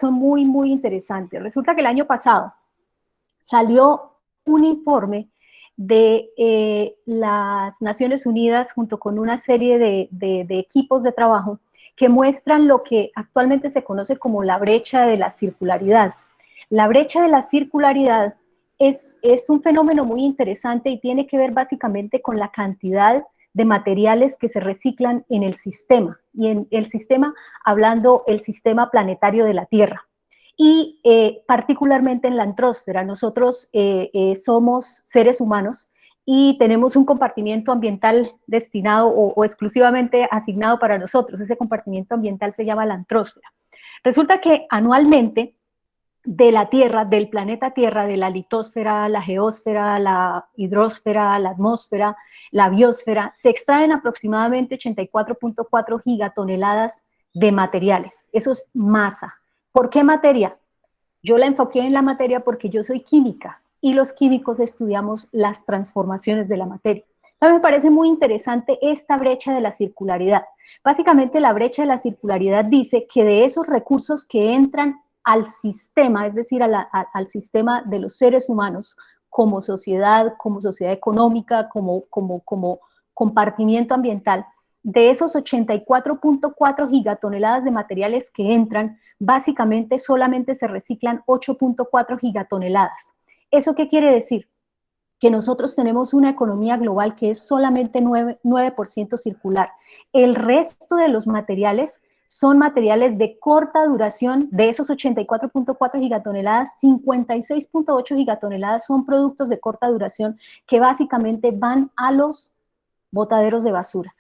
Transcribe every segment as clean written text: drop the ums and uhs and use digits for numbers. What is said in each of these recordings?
son muy, muy interesantes. Resulta que el año pasado salió un informe de las Naciones Unidas junto con una serie de equipos de trabajo que muestran lo que actualmente se conoce como la brecha de la circularidad. La brecha de la circularidad es un fenómeno muy interesante y tiene que ver básicamente con la cantidad de materiales que se reciclan en el sistema, y en el sistema, hablando el sistema planetario de la Tierra. Y particularmente en la antrósfera, nosotros somos seres humanos y tenemos un compartimiento ambiental destinado o exclusivamente asignado para nosotros. Ese compartimiento ambiental se llama la antrósfera. Resulta que anualmente de la Tierra, del planeta Tierra, de la litosfera, la geósfera, la hidrosfera, la atmósfera, la biosfera, se extraen aproximadamente 84.4 gigatoneladas de materiales. Eso es masa. ¿Por qué materia? Yo la enfoqué en la materia porque yo soy química y los químicos estudiamos las transformaciones de la materia. Entonces me parece muy interesante esta brecha de la circularidad. Básicamente la brecha de la circularidad dice que de esos recursos que entran al sistema, es decir, al sistema de los seres humanos como sociedad económica, como compartimiento ambiental, de esos 84.4 gigatoneladas de materiales que entran, básicamente solamente se reciclan 8.4 gigatoneladas. ¿Eso qué quiere decir? Que nosotros tenemos una economía global que es solamente 9% circular. El resto de los materiales son materiales de corta duración. De esos 84.4 gigatoneladas, 56.8 gigatoneladas son productos de corta duración que básicamente van a los botaderos de basura.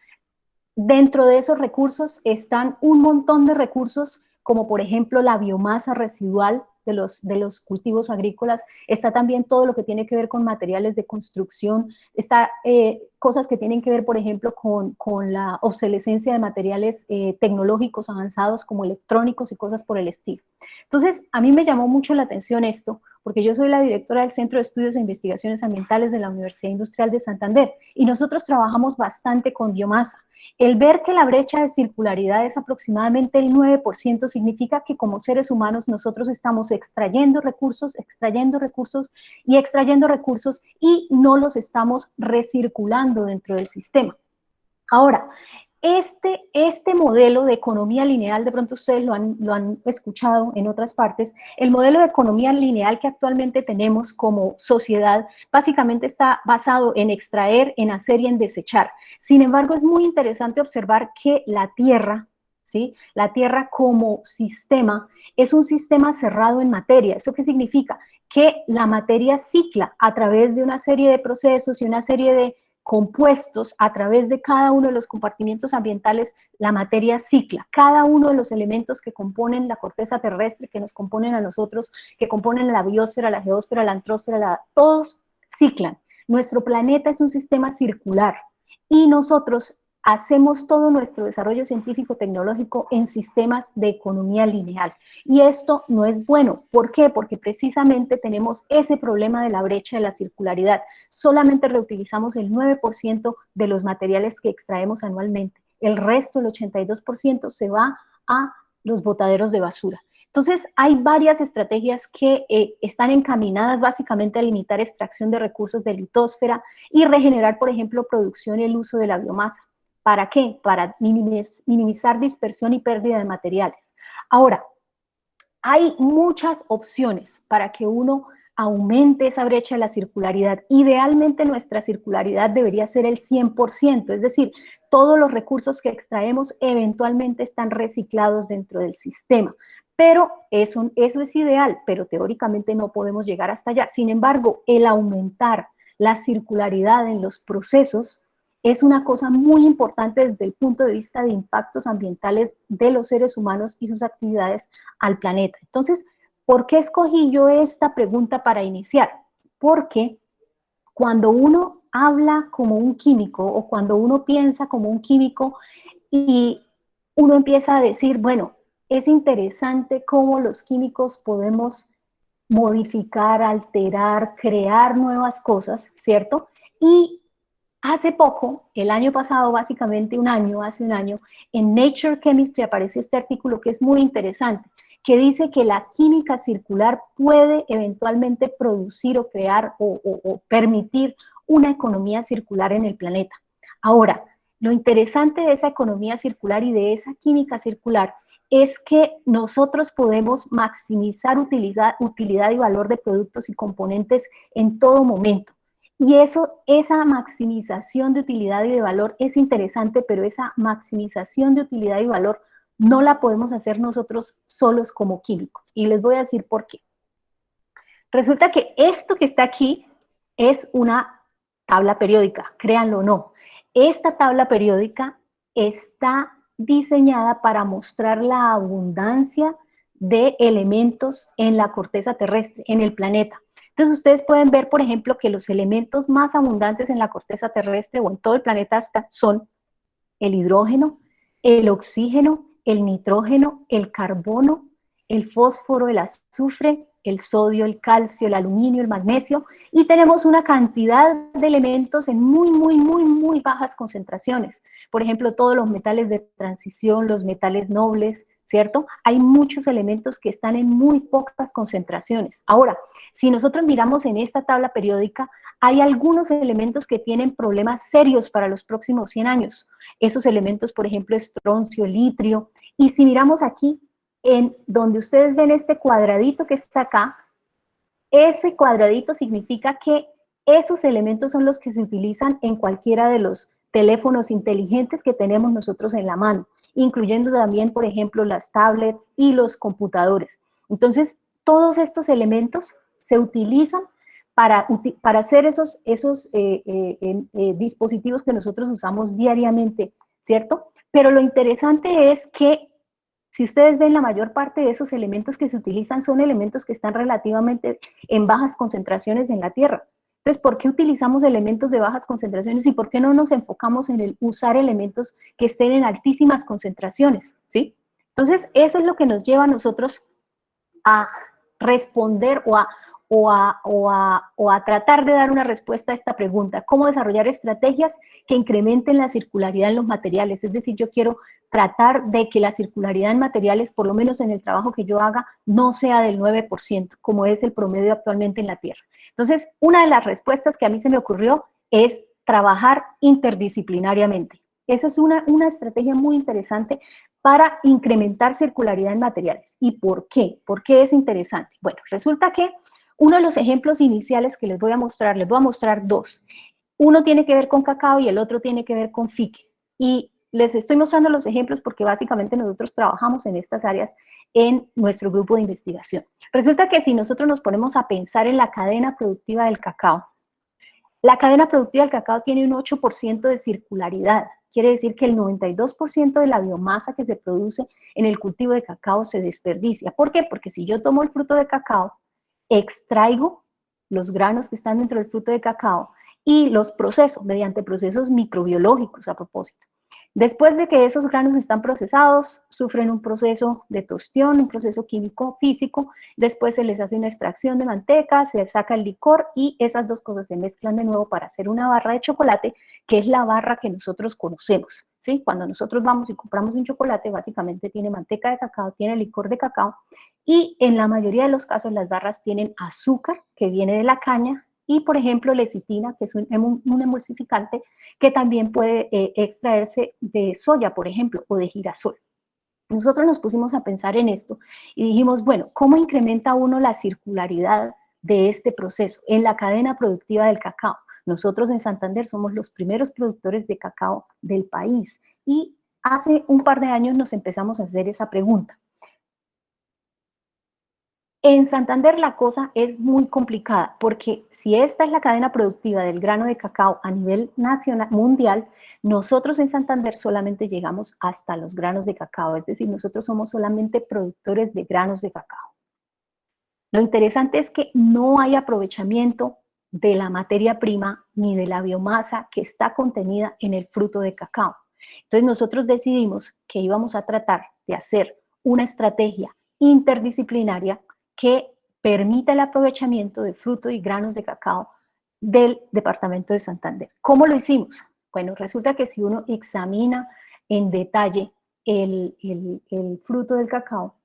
Dentro de esos recursos están un montón de recursos, como por ejemplo la biomasa residual de los cultivos agrícolas, está también todo lo que tiene que ver con materiales de construcción, está cosas que tienen que ver, por ejemplo, con la obsolescencia de materiales tecnológicos avanzados como electrónicos y cosas por el estilo. Entonces, a mí me llamó mucho la atención esto, porque yo soy la directora del Centro de Estudios e Investigaciones Ambientales de la Universidad Industrial de Santander, y nosotros trabajamos bastante con biomasa. El ver que la brecha de circularidad es aproximadamente el 9% significa que como seres humanos nosotros estamos extrayendo recursos y no los estamos recirculando dentro del sistema. Ahora, este modelo de economía lineal, de pronto ustedes lo han escuchado en otras partes, el modelo de economía lineal que actualmente tenemos como sociedad básicamente está basado en extraer, en hacer y en desechar. Sin embargo, es muy interesante observar que la Tierra, ¿sí? La Tierra como sistema es un sistema cerrado en materia. ¿Eso qué significa? Que la materia cicla a través de una serie de procesos y una serie de compuestos a través de cada uno de los compartimientos ambientales. La materia cicla. Cada uno de los elementos que componen la corteza terrestre, que nos componen a nosotros, que componen la biosfera, la geósfera, la antrósfera, todos ciclan. Nuestro planeta es un sistema circular y nosotros hacemos todo nuestro desarrollo científico-tecnológico en sistemas de economía lineal. Y esto no es bueno. ¿Por qué? Porque precisamente tenemos ese problema de la brecha de la circularidad. Solamente reutilizamos el 9% de los materiales que extraemos anualmente. El resto, el 82%, se va a los botaderos de basura. Entonces, hay varias estrategias que están encaminadas básicamente a limitar extracción de recursos de litosfera y regenerar, por ejemplo, producción y el uso de la biomasa. ¿Para qué? Para minimizar dispersión y pérdida de materiales. Ahora, hay muchas opciones para que uno aumente esa brecha de la circularidad. Idealmente nuestra circularidad debería ser el 100%, es decir, todos los recursos que extraemos eventualmente están reciclados dentro del sistema. Pero eso es ideal, pero teóricamente no podemos llegar hasta allá. Sin embargo, el aumentar la circularidad en los procesos es una cosa muy importante desde el punto de vista de impactos ambientales de los seres humanos y sus actividades al planeta. Entonces, ¿por qué escogí yo esta pregunta para iniciar? Porque cuando uno habla como un químico o cuando uno piensa como un químico y uno empieza a decir, bueno, es interesante cómo los químicos podemos modificar, alterar, crear nuevas cosas, ¿cierto? Y hace poco, el año pasado, básicamente hace un año, en Nature Chemistry apareció este artículo que es muy interesante, que dice que la química circular puede eventualmente producir o crear o permitir una economía circular en el planeta. Ahora, lo interesante de esa economía circular y de esa química circular es que nosotros podemos maximizar utilidad y valor de productos y componentes en todo momento. Y esa maximización de utilidad y de valor es interesante, pero esa maximización de utilidad y valor no la podemos hacer nosotros solos como químicos. Y les voy a decir por qué. Resulta que esto que está aquí es una tabla periódica, créanlo o no. Esta tabla periódica está diseñada para mostrar la abundancia de elementos en la corteza terrestre, en el planeta. Entonces ustedes pueden ver, por ejemplo, que los elementos más abundantes en la corteza terrestre o en todo el planeta son el hidrógeno, el oxígeno, el nitrógeno, el carbono, el fósforo, el azufre, el sodio, el calcio, el aluminio, el magnesio, y tenemos una cantidad de elementos en muy bajas concentraciones. Por ejemplo, todos los metales de transición, los metales nobles, ¿cierto? Hay muchos elementos que están en muy pocas concentraciones. Ahora, si nosotros miramos en esta tabla periódica, hay algunos elementos que tienen problemas serios para los próximos 100 años. Esos elementos, por ejemplo, estroncio, litrio, y si miramos aquí, en donde ustedes ven este cuadradito que está acá, ese cuadradito significa que esos elementos son los que se utilizan en cualquiera de los teléfonos inteligentes que tenemos nosotros en la mano, incluyendo también, por ejemplo, las tablets y los computadores. Entonces, todos estos elementos se utilizan para hacer esos dispositivos que nosotros usamos diariamente, ¿cierto? Pero lo interesante es que si ustedes ven, la mayor parte de esos elementos que se utilizan son elementos que están relativamente en bajas concentraciones en la Tierra. Entonces, ¿por qué utilizamos elementos de bajas concentraciones y por qué no nos enfocamos en el usar elementos que estén en altísimas concentraciones? ¿Sí? Entonces, eso es lo que nos lleva a nosotros a responder o a tratar de dar una respuesta a esta pregunta. ¿Cómo desarrollar estrategias que incrementen la circularidad en los materiales? Es decir, yo quiero tratar de que la circularidad en materiales, por lo menos en el trabajo que yo haga, no sea del 9%, como es el promedio actualmente en la Tierra. Entonces, una de las respuestas que a mí se me ocurrió es trabajar interdisciplinariamente. Esa es una estrategia muy interesante para incrementar circularidad en materiales. ¿Y por qué? ¿Por qué es interesante? Bueno, resulta que uno de los ejemplos iniciales que les voy a mostrar dos. Uno tiene que ver con cacao y el otro tiene que ver con fique. Y les estoy mostrando los ejemplos porque básicamente nosotros trabajamos en estas áreas en nuestro grupo de investigación. Resulta que si nosotros nos ponemos a pensar en la cadena productiva del cacao, la cadena productiva del cacao tiene un 8% de circularidad. Quiere decir que el 92% de la biomasa que se produce en el cultivo de cacao se desperdicia. ¿Por qué? Porque si yo tomo el fruto de cacao, extraigo los granos que están dentro del fruto de cacao y los proceso mediante procesos microbiológicos a propósito. Después de que esos granos están procesados, sufren un proceso de tostión, un proceso químico físico, después se les hace una extracción de manteca, se saca el licor y esas dos cosas se mezclan de nuevo para hacer una barra de chocolate, que es la barra que nosotros conocemos, ¿sí? Cuando nosotros vamos y compramos un chocolate, básicamente tiene manteca de cacao, tiene licor de cacao, y en la mayoría de los casos las barras tienen azúcar, que viene de la caña, y por ejemplo lecitina, que es un emulsificante, que también puede extraerse de soya, por ejemplo, o de girasol. Nosotros nos pusimos a pensar en esto y dijimos, bueno, ¿cómo incrementa uno la circularidad de este proceso en la cadena productiva del cacao? Nosotros en Santander somos los primeros productores de cacao del país y hace un par de años nos empezamos a hacer esa pregunta. En Santander la cosa es muy complicada porque si esta es la cadena productiva del grano de cacao a nivel nacional, mundial, nosotros en Santander solamente llegamos hasta los granos de cacao, es decir, nosotros somos solamente productores de granos de cacao. Lo interesante es que no hay aprovechamiento de la materia prima ni de la biomasa que está contenida en el fruto de cacao. Entonces nosotros decidimos que íbamos a tratar de hacer una estrategia interdisciplinaria que permita el aprovechamiento de fruto y granos de cacao del departamento de Santander. ¿Cómo lo hicimos? Bueno, resulta que si uno examina en detalle el fruto del cacao,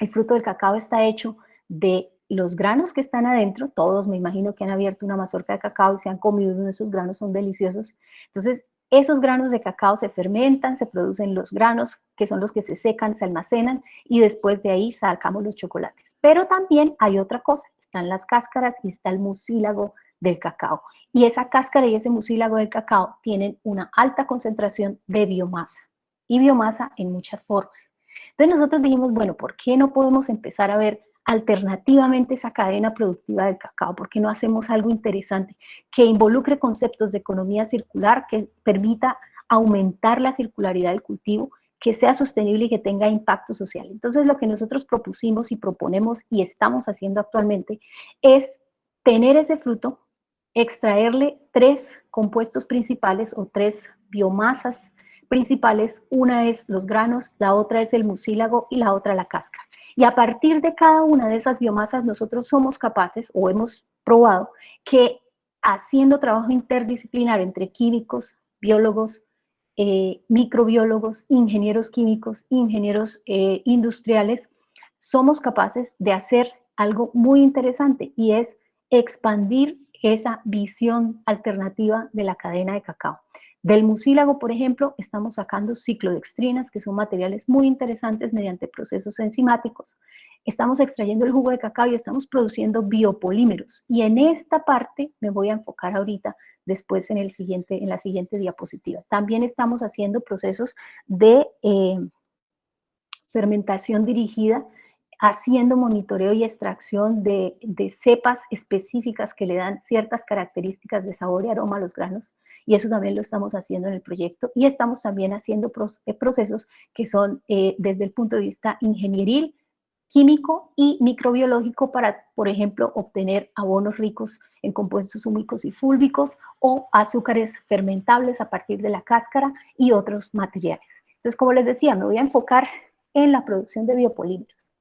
El fruto del cacao está hecho de los granos que están adentro. Todos me imagino que han abierto una mazorca de cacao y se han comido uno de esos granos, son deliciosos. Entonces, esos granos de cacao se fermentan, se producen los granos, que son los que se secan, se almacenan, y después de ahí sacamos los chocolates. Pero también hay otra cosa, están las cáscaras y está el mucílago del cacao. Y esa cáscara y ese mucílago del cacao tienen una alta concentración de biomasa, y biomasa en muchas formas. Entonces nosotros dijimos, bueno, ¿por qué no podemos empezar a ver alternativamente esa cadena productiva del cacao? ¿Por qué no hacemos algo interesante que involucre conceptos de economía circular, que permita aumentar la circularidad del cultivo, que sea sostenible y que tenga impacto social? Entonces lo que nosotros propusimos y proponemos y estamos haciendo actualmente es tener ese fruto, extraerle 3 compuestos principales o 3 biomasas principales. Una es los granos, la otra es el mucílago y la otra la cáscara. Y a partir de cada una de esas biomasas nosotros somos capaces, o hemos probado, que haciendo trabajo interdisciplinar entre químicos, biólogos, microbiólogos, ingenieros químicos, ingenieros industriales, somos capaces de hacer algo muy interesante, y es expandir esa visión alternativa de la cadena de cacao. Del mucílago, por ejemplo, estamos sacando ciclodextrinas, que son materiales muy interesantes mediante procesos enzimáticos. Estamos extrayendo el jugo de cacao y estamos produciendo biopolímeros. Y en esta parte me voy a enfocar ahorita, después en la siguiente diapositiva. También estamos haciendo procesos de fermentación dirigida, haciendo monitoreo y extracción de cepas específicas que le dan ciertas características de sabor y aroma a los granos, y eso también lo estamos haciendo en el proyecto. Y estamos también haciendo procesos que son desde el punto de vista ingenieril, químico y microbiológico para, por ejemplo, obtener abonos ricos en compuestos húmicos y fúlbicos, o azúcares fermentables a partir de la cáscara y otros materiales. Entonces, como les decía, me voy a enfocar en la producción de biopolímeros.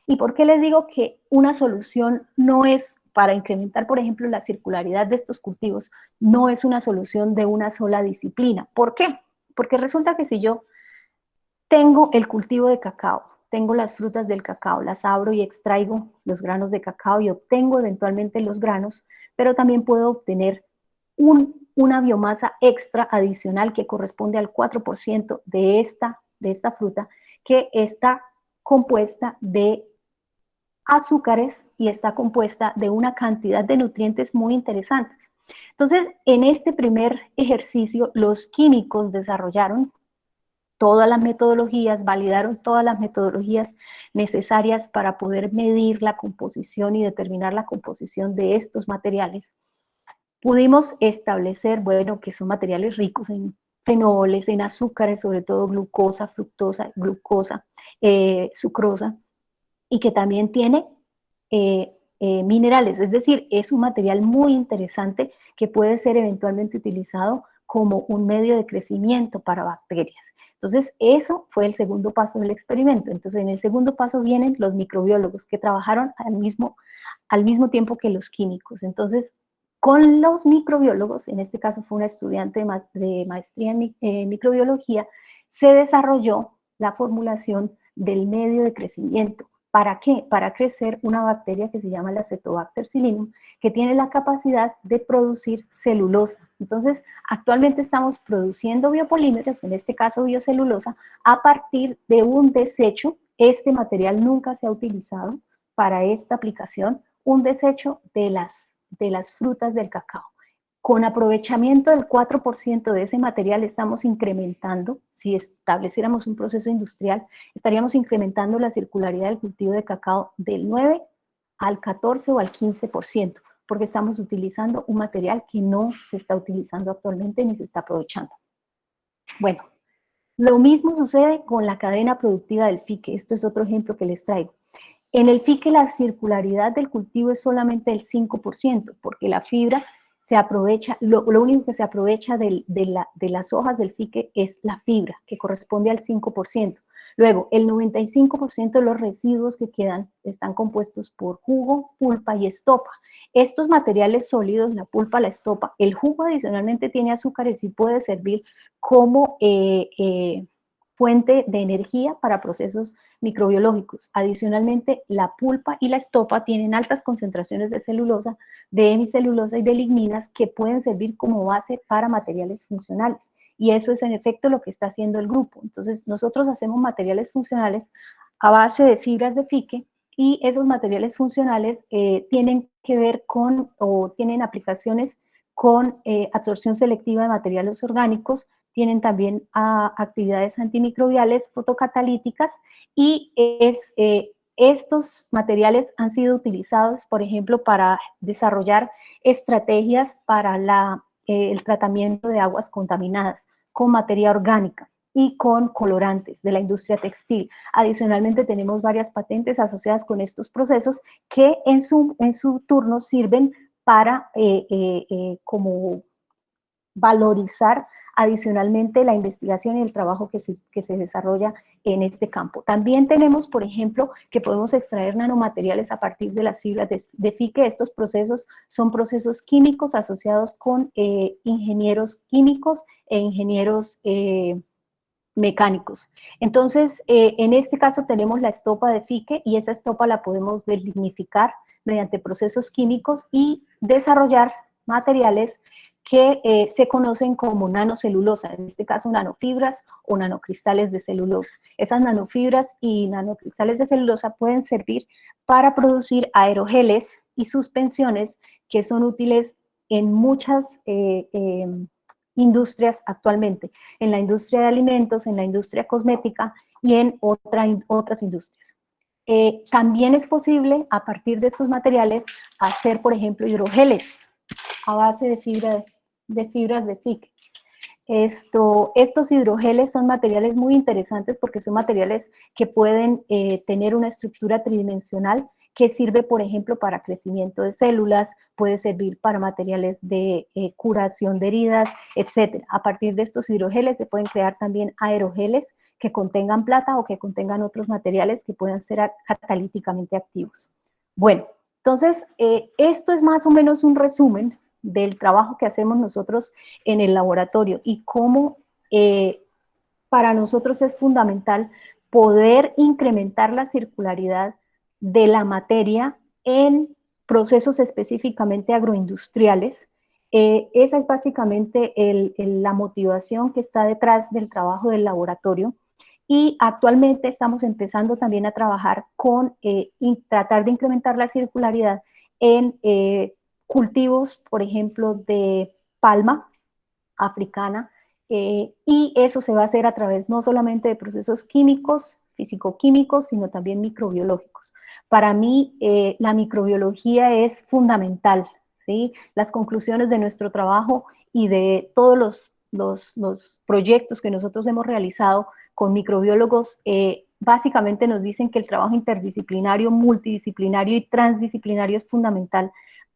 ¿Y por qué les digo que una solución no es para incrementar, por ejemplo, la circularidad de estos cultivos? No es una solución de una sola disciplina. ¿Por qué? Porque resulta que si yo tengo el cultivo de cacao, tengo las frutas del cacao, las abro y extraigo los granos de cacao y obtengo eventualmente los granos, pero también puedo obtener una biomasa extra adicional que corresponde al 4% de esta fruta, que está compuesta de azúcares y está compuesta de una cantidad de nutrientes muy interesantes. Entonces, en este primer ejercicio, los químicos desarrollaron todas las metodologías, validaron todas las metodologías necesarias para poder medir la composición y determinar la composición de estos materiales. Pudimos establecer, bueno, que son materiales ricos en fenoles, en azúcares, sobre todo glucosa, fructosa, glucosa, sucrosa, y que también tiene minerales, es decir, es un material muy interesante que puede ser eventualmente utilizado como un medio de crecimiento para bacterias. Entonces, eso fue el segundo paso del experimento. Entonces, en el segundo paso vienen los microbiólogos que trabajaron al mismo tiempo que los químicos. Entonces, con los microbiólogos, en este caso fue una estudiante de maestría en microbiología, se desarrolló la formulación del medio de crecimiento. ¿Para qué? Para crecer una bacteria que se llama la Acetobacter psilinum, que tiene la capacidad de producir celulosa. Entonces, actualmente estamos produciendo biopolímeros, en este caso biocelulosa, a partir de un desecho. Este material nunca se ha utilizado para esta aplicación, un desecho de las frutas del cacao. Con aprovechamiento del 4% de ese material estamos incrementando, si estableciéramos un proceso industrial, estaríamos incrementando la circularidad del cultivo de cacao del 9 al 14 o al 15%, porque estamos utilizando un material que no se está utilizando actualmente ni se está aprovechando. Bueno, lo mismo sucede con la cadena productiva del fique. Esto es otro ejemplo que les traigo. En el fique la circularidad del cultivo es solamente el 5%, porque la fibra se aprovecha, lo único que se aprovecha de las hojas del fique es la fibra, que corresponde al 5%. Luego, el 95% de los residuos que quedan están compuestos por jugo, pulpa y estopa. Estos materiales sólidos, la pulpa, la estopa, el jugo adicionalmente tiene azúcares y puede servir como fuente de energía para procesos microbiológicos. Adicionalmente, la pulpa y la estopa tienen altas concentraciones de celulosa, de hemicelulosa y de ligninas que pueden servir como base para materiales funcionales. Y eso es en efecto lo que está haciendo el grupo. Entonces, nosotros hacemos materiales funcionales a base de fibras de fique, y esos materiales funcionales tienen que ver con, o tienen aplicaciones con absorción selectiva de materiales orgánicos, tienen también actividades antimicrobiales, fotocatalíticas, y estos materiales han sido utilizados, por ejemplo, para desarrollar estrategias para el tratamiento de aguas contaminadas con materia orgánica y con colorantes de la industria textil. Adicionalmente, tenemos varias patentes asociadas con estos procesos que en su turno sirven para como valorizar adicionalmente la investigación y el trabajo que se desarrolla en este campo. También tenemos, por ejemplo, que podemos extraer nanomateriales a partir de las fibras de fique. Estos procesos son procesos químicos asociados con ingenieros químicos e ingenieros mecánicos. Entonces, en este caso tenemos la estopa de fique, y esa estopa la podemos deslignificar mediante procesos químicos y desarrollar materiales que se conocen como nanocelulosa, en este caso nanofibras o nanocristales de celulosa. Esas nanofibras y nanocristales de celulosa pueden servir para producir aerogeles y suspensiones que son útiles en muchas industrias actualmente, en la industria de alimentos, en la industria cosmética y en otras industrias. También es posible, a partir de estos materiales, hacer, por ejemplo, hidrogeles a base de fibras de fique. Estos hidrogeles son materiales muy interesantes porque son materiales que pueden tener una estructura tridimensional que sirve, por ejemplo, para crecimiento de células, puede servir para materiales de curación de heridas, etc. A partir de estos hidrogeles se pueden crear también aerogeles que contengan plata o que contengan otros materiales que puedan ser catalíticamente activos. Bueno, entonces, esto es más o menos un resumen del trabajo que hacemos nosotros en el laboratorio y cómo para nosotros es fundamental poder incrementar la circularidad de la materia en procesos específicamente agroindustriales. Esa es básicamente la motivación que está detrás del trabajo del laboratorio, y actualmente estamos empezando también a trabajar con tratar de incrementar la circularidad en cultivos, por ejemplo, de palma africana, y eso se va a hacer a través no solamente de procesos químicos, físico-químicos, sino también microbiológicos. Para mí, la microbiología es fundamental, ¿sí? Las conclusiones de nuestro trabajo y de todos los proyectos que nosotros hemos realizado con microbiólogos, básicamente nos dicen que el trabajo interdisciplinario, multidisciplinario y transdisciplinario es fundamental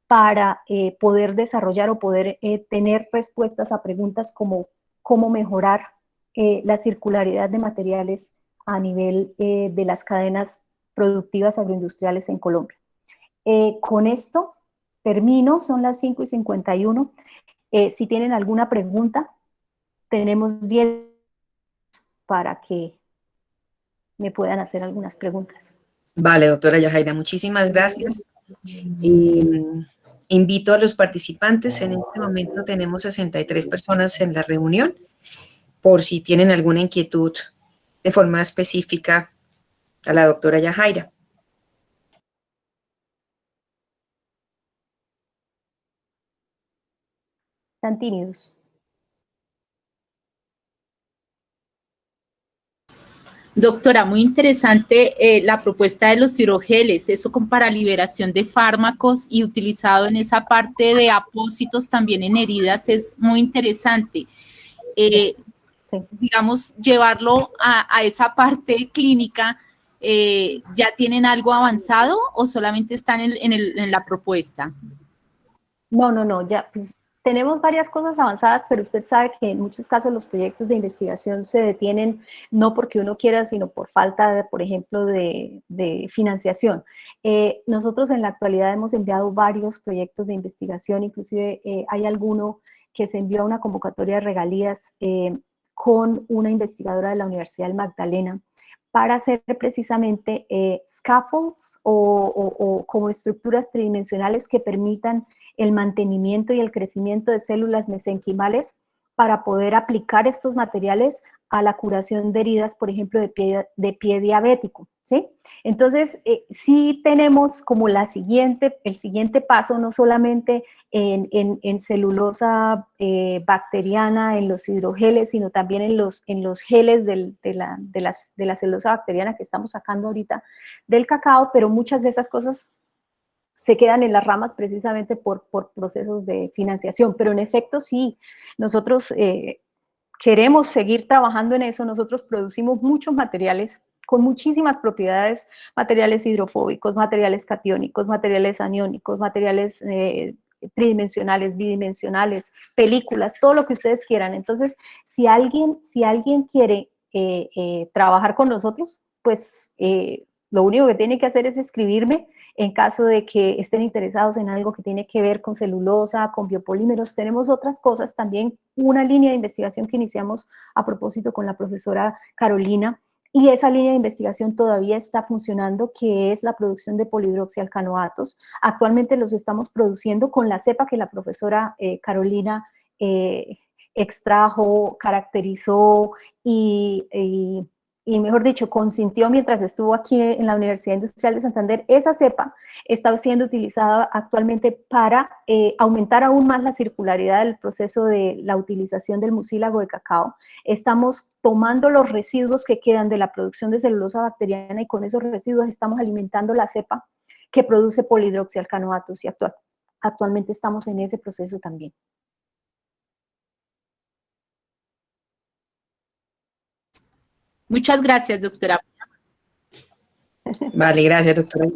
para poder desarrollar o poder tener respuestas a preguntas como cómo mejorar la circularidad de materiales a nivel de las cadenas productivas agroindustriales en Colombia. Con esto termino, son las 5:51. Si tienen alguna pregunta, tenemos 10 para que me puedan hacer algunas preguntas. Vale, doctora Yajaira, muchísimas gracias. Invito a los participantes, en este momento tenemos 63 personas en la reunión, por si tienen alguna inquietud de forma específica a la doctora Yajaira. Están tímidos. Doctora, muy interesante la propuesta de los hidrogeles, eso para liberación de fármacos y utilizado en esa parte de apósitos también en heridas es muy interesante. Sí. Digamos, llevarlo a esa parte clínica, ¿ya tienen algo avanzado o solamente están en la propuesta? No, ya pues, tenemos varias cosas avanzadas, pero usted sabe que en muchos casos los proyectos de investigación se detienen no porque uno quiera, sino por falta, por ejemplo, de financiación. Nosotros en la actualidad hemos enviado varios proyectos de investigación, inclusive hay alguno que se envió a una convocatoria de regalías con una investigadora de la Universidad del Magdalena para hacer precisamente scaffolds o como estructuras tridimensionales que permitan el mantenimiento y el crecimiento de células mesenquimales para poder aplicar estos materiales a la curación de heridas, por ejemplo, de pie diabético, ¿sí? Entonces, sí tenemos como el siguiente paso, no solamente en celulosa bacteriana, en los hidrogeles, sino también en los geles de la celulosa bacteriana que estamos sacando ahorita del cacao, pero muchas de esas cosas se quedan en las ramas precisamente por procesos de financiación, pero en efecto sí, nosotros queremos seguir trabajando en eso, nosotros producimos muchos materiales con muchísimas propiedades, materiales hidrofóbicos, materiales catiónicos, materiales aniónicos, materiales tridimensionales, bidimensionales, películas, todo lo que ustedes quieran. Entonces, si alguien quiere trabajar con nosotros, pues lo único que tiene que hacer es escribirme en caso de que estén interesados en algo que tiene que ver con celulosa, con biopolímeros. Tenemos otras cosas también, una línea de investigación que iniciamos a propósito con la profesora Carolina, y esa línea de investigación todavía está funcionando, que es la producción de polihidroxialcanoatos. Actualmente los estamos produciendo con la cepa que la profesora Carolina extrajo, caracterizó y mejor dicho, consintió mientras estuvo aquí en la Universidad Industrial de Santander. Esa cepa está siendo utilizada actualmente para aumentar aún más la circularidad del proceso de la utilización del mucílago de cacao. Estamos tomando los residuos que quedan de la producción de celulosa bacteriana y con esos residuos estamos alimentando la cepa que produce polihidroxialcanoatos y actualmente estamos en ese proceso también. Muchas gracias, doctora. Vale, gracias, doctora.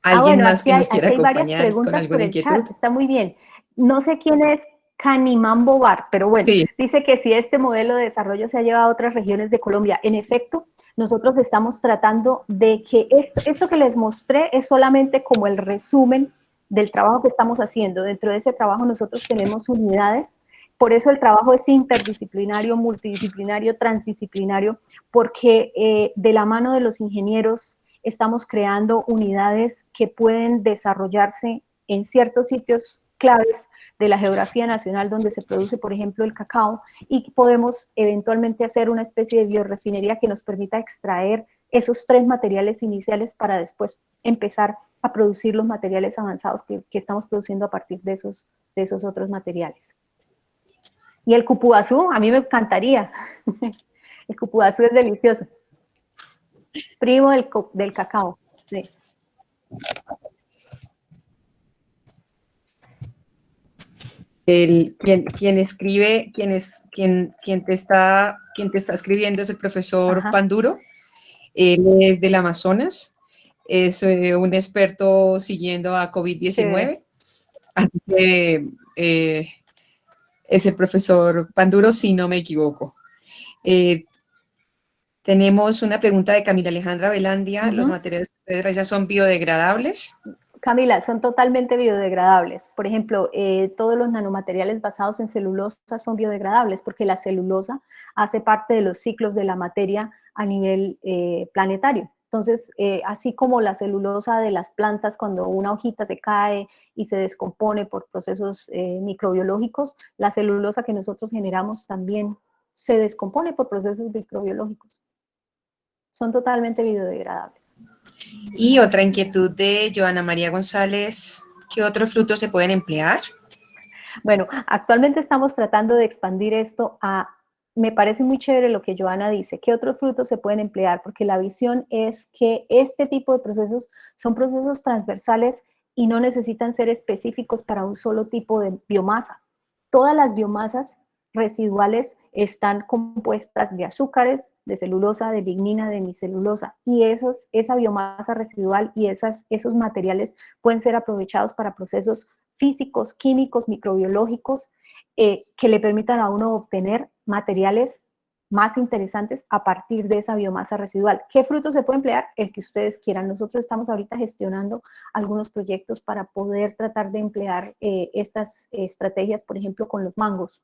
¿Alguien Bueno, más que nos aquí quiera hay varias acompañar con preguntas por alguna el chat, inquietud? está muy bien. No sé quién es Canimán Bobar, pero bueno, Sí. dice que si este modelo de desarrollo se ha llevado a otras regiones de Colombia. En efecto, nosotros estamos tratando de que esto que les mostré es solamente como el resumen del trabajo que estamos haciendo. Dentro de ese trabajo nosotros tenemos unidades, por eso el trabajo es interdisciplinario, multidisciplinario, transdisciplinario, porque de la mano de los ingenieros estamos creando unidades que pueden desarrollarse en ciertos sitios claves de la geografía nacional donde se produce, por ejemplo, el cacao, y podemos eventualmente hacer una especie de biorefinería que nos permita extraer esos 3 materiales iniciales para después empezar a producir los materiales avanzados que estamos produciendo a partir de esos otros materiales. Y el cupuazú, a mí me encantaría. El cupuazú es delicioso. Primo del cacao, sí. Quien escribe, quien te está escribiendo es el profesor Ajá. Panduro. Él es del Amazonas, es un experto siguiendo a COVID-19, así que es el profesor Panduro, si no me equivoco. Tenemos una pregunta de Camila Alejandra Velandia. ¿Los materiales que ustedes realizan son biodegradables? Camila, son totalmente biodegradables. Por ejemplo, todos los nanomateriales basados en celulosa son biodegradables porque la celulosa hace parte de los ciclos de la materia a nivel planetario. Entonces, así como la celulosa de las plantas, cuando una hojita se cae y se descompone por procesos microbiológicos, la celulosa que nosotros generamos también se descompone por procesos microbiológicos. Son totalmente biodegradables. Y otra inquietud de Joana María González, ¿qué otros frutos se pueden emplear? Bueno, actualmente estamos tratando de expandir esto me parece muy chévere lo que Joana dice, ¿qué otros frutos se pueden emplear? Porque la visión es que este tipo de procesos son procesos transversales y no necesitan ser específicos para un solo tipo de biomasa. Todas las biomasas residuales están compuestas de azúcares, de celulosa, de lignina, de hemicelulosa, y esa biomasa residual y esos materiales pueden ser aprovechados para procesos físicos, químicos, microbiológicos, que le permitan a uno obtener materiales más interesantes a partir de esa biomasa residual. ¿Qué fruto se puede emplear? El que ustedes quieran. Nosotros estamos ahorita gestionando algunos proyectos para poder tratar de emplear estas estrategias, por ejemplo, con los mangos,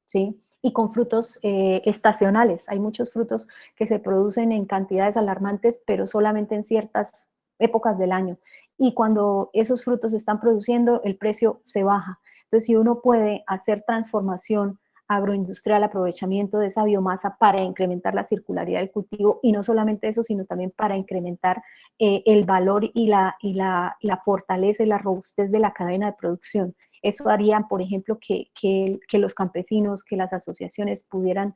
¿sí? y con frutos estacionales. Hay muchos frutos que se producen en cantidades alarmantes, pero solamente en ciertas épocas del año. Y cuando esos frutos se están produciendo, el precio se baja. Entonces, si uno puede hacer transformación agroindustrial, aprovechamiento de esa biomasa para incrementar la circularidad del cultivo, y no solamente eso, sino también para incrementar el valor y la fortaleza y la robustez de la cadena de producción. Eso haría, por ejemplo, que los campesinos, que las asociaciones pudieran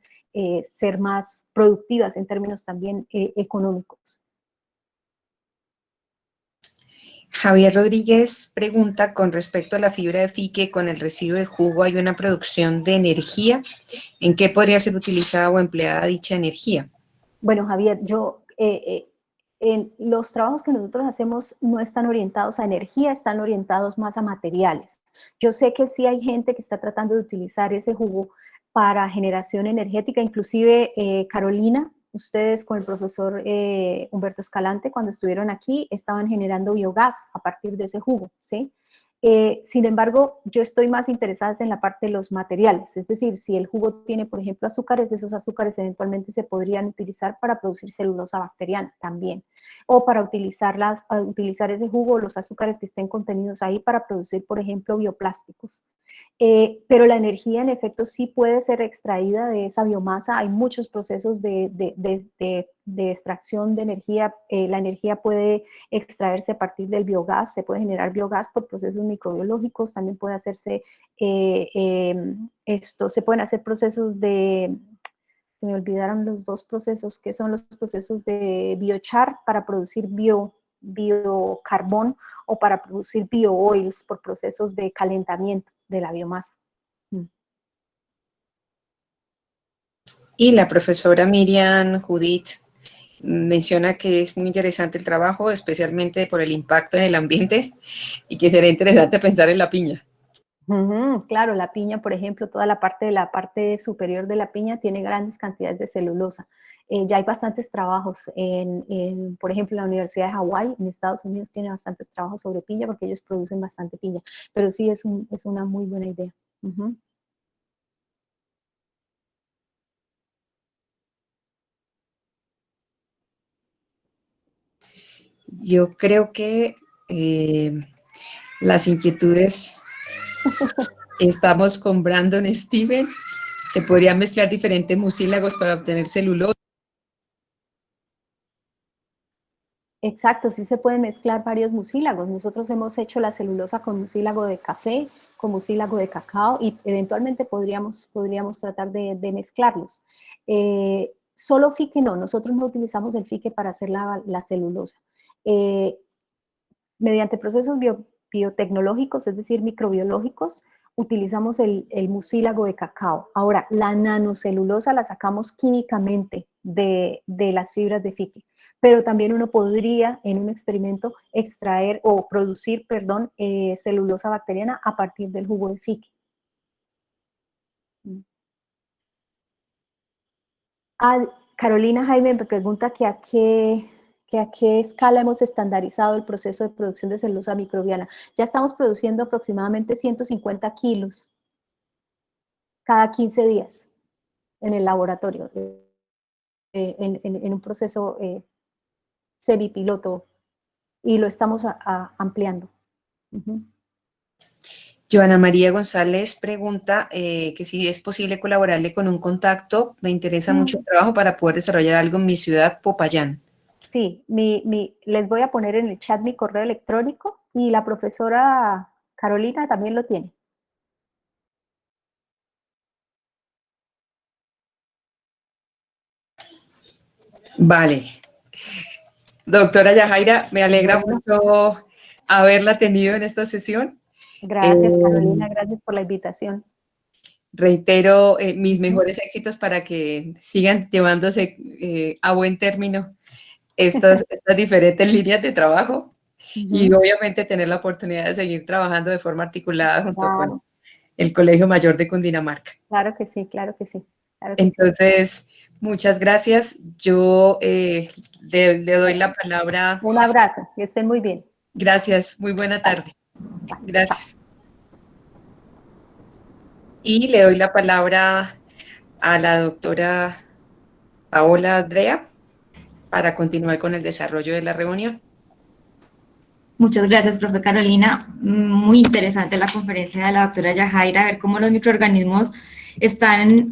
ser más productivas en términos también económicos. Javier Rodríguez pregunta con respecto a la fibra de fique, con el residuo de jugo hay una producción de energía. ¿En qué podría ser utilizada o empleada dicha energía? Bueno, Javier, los trabajos que nosotros hacemos no están orientados a energía, están orientados más a materiales. Yo sé que sí hay gente que está tratando de utilizar ese jugo para generación energética, inclusive Carolina, ustedes con el profesor Humberto Escalante, cuando estuvieron aquí, estaban generando biogás a partir de ese jugo, ¿sí? Sin embargo, yo estoy más interesada en la parte de los materiales, es decir, si el jugo tiene, por ejemplo, azúcares, esos azúcares eventualmente se podrían utilizar para producir celulosa bacteriana también, o para utilizar ese jugo, los azúcares que estén contenidos ahí para producir, por ejemplo, bioplásticos. Pero la energía en efecto sí puede ser extraída de esa biomasa. Hay muchos procesos de extracción de energía. La energía puede extraerse a partir del biogás, se puede generar biogás por procesos microbiológicos, también puede hacerse se pueden hacer procesos se me olvidaron los dos procesos, que son los procesos de biochar para producir biocarbón o para producir biooils por procesos de calentamiento de la biomasa. Y la profesora Miriam Judith menciona que es muy interesante el trabajo, especialmente por el impacto en el ambiente y que sería interesante pensar en la piña. Claro, la piña, por ejemplo, toda la parte superior de la piña tiene grandes cantidades de celulosa. Ya hay bastantes trabajos, por ejemplo, la Universidad de Hawái, en Estados Unidos, tiene bastantes trabajos sobre piña porque ellos producen bastante piña, pero sí es una muy buena idea. Yo creo que las inquietudes, estamos con Brandon Steven, se podrían mezclar diferentes mucílagos para obtener celulosa. Exacto, sí se pueden mezclar varios mucílagos. Nosotros hemos hecho la celulosa con mucílago de café, con mucílago de cacao y eventualmente podríamos tratar de mezclarlos. Solo fique no, nosotros no utilizamos el fique para hacer la celulosa. Mediante procesos biotecnológicos, es decir, microbiológicos, utilizamos el mucílago de cacao. Ahora, la nanocelulosa la sacamos químicamente de las fibras de fique, pero también uno podría en un experimento extraer o producir, perdón, celulosa bacteriana a partir del jugo de fique. Carolina Jaime me pregunta que a qué escala hemos estandarizado el proceso de producción de celulosa microbiana. Ya estamos produciendo aproximadamente 150 kilos cada 15 días en el laboratorio, en un proceso semipiloto, y lo estamos ampliando. Joana María González pregunta que si es posible colaborarle con un contacto. Me interesa mucho el trabajo para poder desarrollar algo en mi ciudad, Popayán. Sí, les voy a poner en el chat mi correo electrónico y la profesora Carolina también lo tiene. Vale. Doctora Yajaira, me alegra mucho haberla tenido en esta sesión. Gracias, Carolina, gracias por la invitación. Reitero mis mejores éxitos para que sigan llevándose a buen término estas diferentes líneas de trabajo y obviamente tener la oportunidad de seguir trabajando de forma articulada junto con el Colegio Mayor de Cundinamarca. Claro que sí, claro que sí. Claro que Entonces, muchas gracias. Yo le doy la palabra. Un abrazo, que estén muy bien. Gracias, muy buena tarde. Gracias. Y le doy la palabra a la doctora Paola Andrea para continuar con el desarrollo de la reunión. Muchas gracias, profe Carolina. Muy interesante la conferencia de la doctora Yajaira, ver cómo los microorganismos están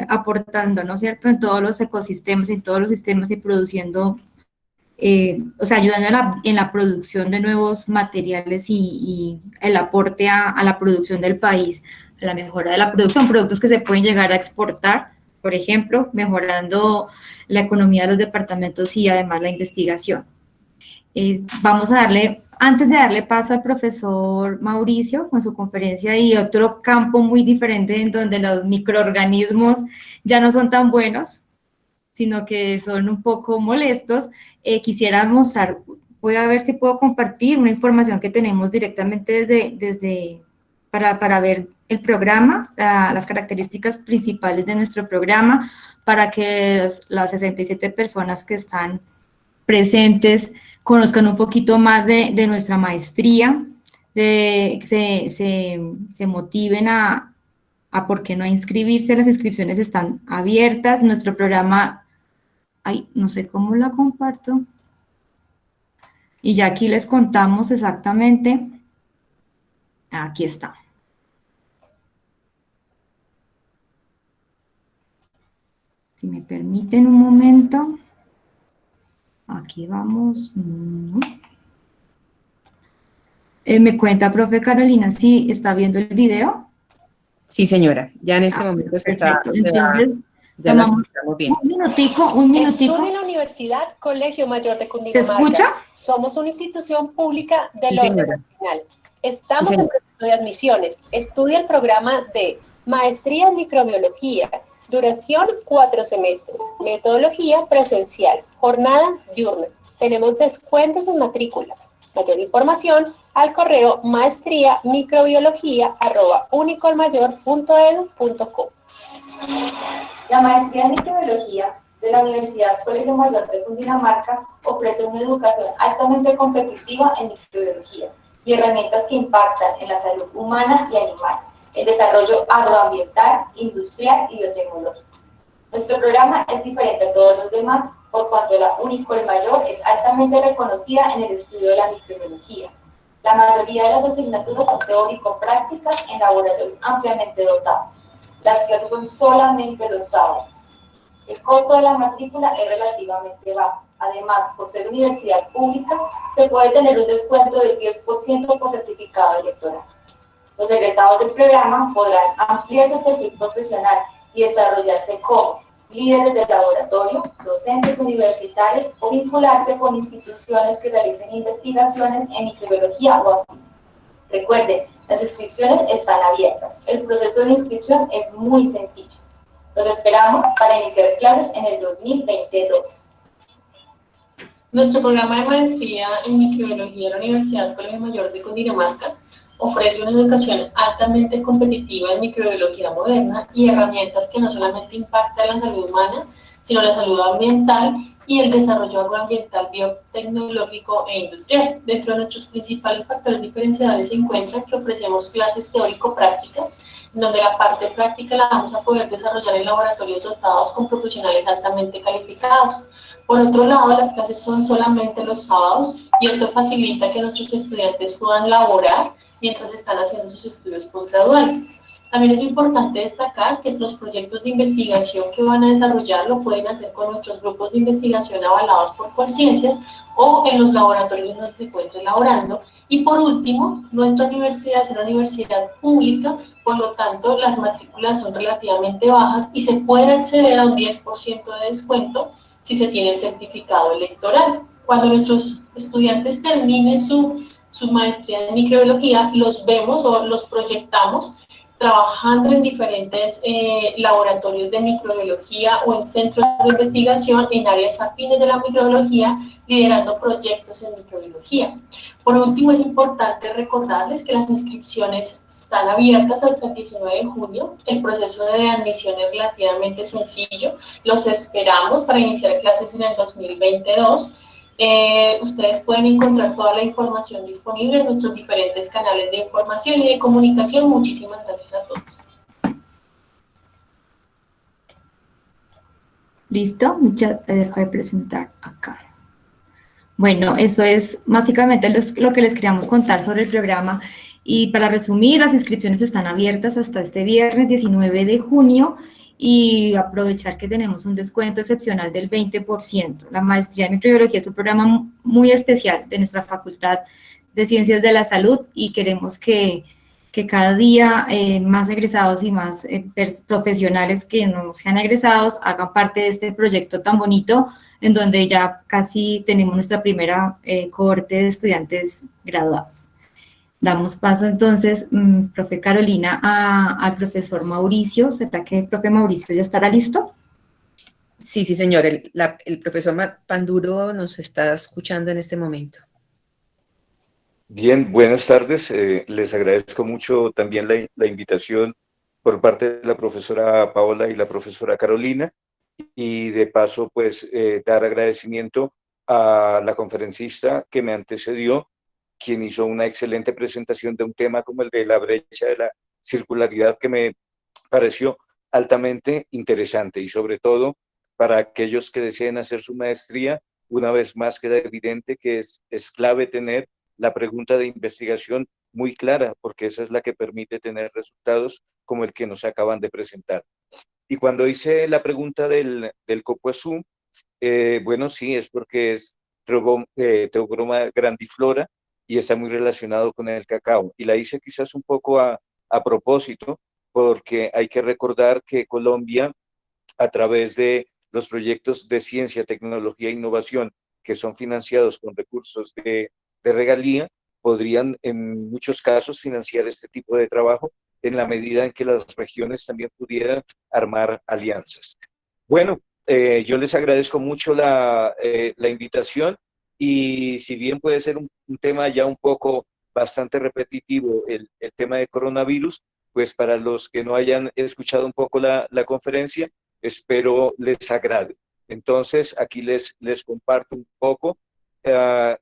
aportando, ¿no es cierto?, en todos los ecosistemas, en todos los sistemas y produciendo, o sea, ayudando en la producción de nuevos materiales y el aporte a la producción del país, a la mejora de la producción, productos que se pueden llegar a exportar, por ejemplo, mejorando la economía de los departamentos y además la investigación. Vamos a darle, antes de darle paso al profesor Mauricio con su conferencia y otro campo muy diferente en donde los microorganismos ya no son tan buenos, sino que son un poco molestos, quisiera mostrar, voy a ver si puedo compartir una información que tenemos directamente para ver el programa, las características principales de nuestro programa, para que las 67 personas que están presentes conozcan un poquito más de nuestra maestría, se motiven a por qué no a inscribirse. Las inscripciones están abiertas, nuestro programa, no sé cómo la comparto, y ya aquí les contamos exactamente, aquí está. Si me permiten un momento. Aquí vamos. Me cuenta, profe Carolina, si está viendo el video. Sí, señora, ya en este momento se está. Entonces, ya la escuchamos bien. Un minutico. Estudio en la Universidad Colegio Mayor de Cundinamarca. ¿Se escucha? Somos una institución pública del Sí, orden nacional. Estamos en proceso de admisiones. Estudia el programa de Maestría en Microbiología. Duración 4 semestres. Metodología presencial. Jornada diurna. Tenemos descuentos en matrículas. Mayor información al correo maestriamicrobiología@unicolmayor.edu.co. La maestría en microbiología de la Universidad Colegio Mayor de Cundinamarca ofrece una educación altamente competitiva en microbiología y herramientas que impactan en la salud humana y animal, el desarrollo agroambiental, industrial y biotecnológico. Nuestro programa es diferente a todos los demás por cuanto la Unicolmayor es altamente reconocida en el estudio de la microbiología. La mayoría de las asignaturas son teórico-prácticas en laboratorios ampliamente dotados. Las clases son solamente los sábados. El costo de la matrícula es relativamente bajo. Además, por ser universidad pública, se puede tener un descuento del 10% por certificado electoral. Los egresados del programa podrán ampliar su perfil profesional y desarrollarse como líderes de laboratorio, docentes universitarios o vincularse con instituciones que realicen investigaciones en microbiología o afines. Recuerden, las inscripciones están abiertas. El proceso de inscripción es muy sencillo. Los esperamos para iniciar clases en el 2022. Nuestro programa de maestría en microbiología de la Universidad Colegio Mayor de Cundinamarca ofrece una educación altamente competitiva en microbiología moderna y herramientas que no solamente impactan la salud humana, sino la salud ambiental y el desarrollo agroambiental, biotecnológico e industrial. Dentro de nuestros principales factores diferenciadores se encuentra que ofrecemos clases teórico-prácticas, donde la parte práctica la vamos a poder desarrollar en laboratorios dotados con profesionales altamente calificados. Por otro lado, las clases son solamente los sábados y esto facilita que nuestros estudiantes puedan laborar mientras están haciendo sus estudios posgraduales. También es importante destacar que los proyectos de investigación que van a desarrollar lo pueden hacer con nuestros grupos de investigación avalados por Colciencias o en los laboratorios donde se encuentren laborando. Y por último, nuestra universidad es una universidad pública, por lo tanto las matrículas son relativamente bajas y se puede acceder a un 10% de descuento si se tiene el certificado electoral. Cuando nuestros estudiantes terminen su maestría en microbiología, los vemos o los proyectamos trabajando en diferentes laboratorios de microbiología o en centros de investigación en áreas afines de la microbiología, liderando proyectos en microbiología. Por último, es importante recordarles que las inscripciones están abiertas hasta el 19 de junio. El proceso de admisión es relativamente sencillo. Los esperamos para iniciar clases en el 2022. Ustedes pueden encontrar toda la información disponible en nuestros diferentes canales de información y de comunicación. Muchísimas gracias a todos. Listo, dejo de presentar acá. Bueno, eso es básicamente lo que les queríamos contar sobre el programa. Y para resumir, las inscripciones están abiertas hasta este viernes 19 de junio y aprovechar que tenemos un descuento excepcional del 20%. La maestría en microbiología es un programa muy especial de nuestra Facultad de Ciencias de la Salud y queremos que cada día más egresados y más profesionales que no sean egresados hagan parte de este proyecto tan bonito en donde ya casi tenemos nuestra primera cohorte de estudiantes graduados. Damos paso entonces, profe Carolina, al profesor Mauricio. ¿Será que el profe Mauricio ya estará listo? Sí, sí, señor. El profesor Panduro nos está escuchando en este momento. Bien, buenas tardes. Les agradezco mucho también la invitación por parte de la profesora Paola y la profesora Carolina. Y de paso, pues, dar agradecimiento a la conferencista que me antecedió, quien hizo una excelente presentación de un tema como el de la brecha de la circularidad, que me pareció altamente interesante y sobre todo para aquellos que deseen hacer su maestría, una vez más queda evidente que es clave tener la pregunta de investigación muy clara, porque esa es la que permite tener resultados como el que nos acaban de presentar. Y cuando hice la pregunta del copoesum, bueno, sí, es porque es Theobroma grandiflora y está muy relacionado con el cacao. Y la hice quizás un poco a propósito, porque hay que recordar que Colombia, a través de los proyectos de ciencia, tecnología e innovación que son financiados con recursos de regalía, podrían en muchos casos financiar este tipo de trabajo en la medida en que las regiones también pudieran armar alianzas. Bueno, yo les agradezco mucho la invitación y si bien puede ser un tema ya un poco bastante repetitivo, el tema de coronavirus, pues para los que no hayan escuchado un poco la conferencia, espero les agrade. Entonces, aquí les comparto un poco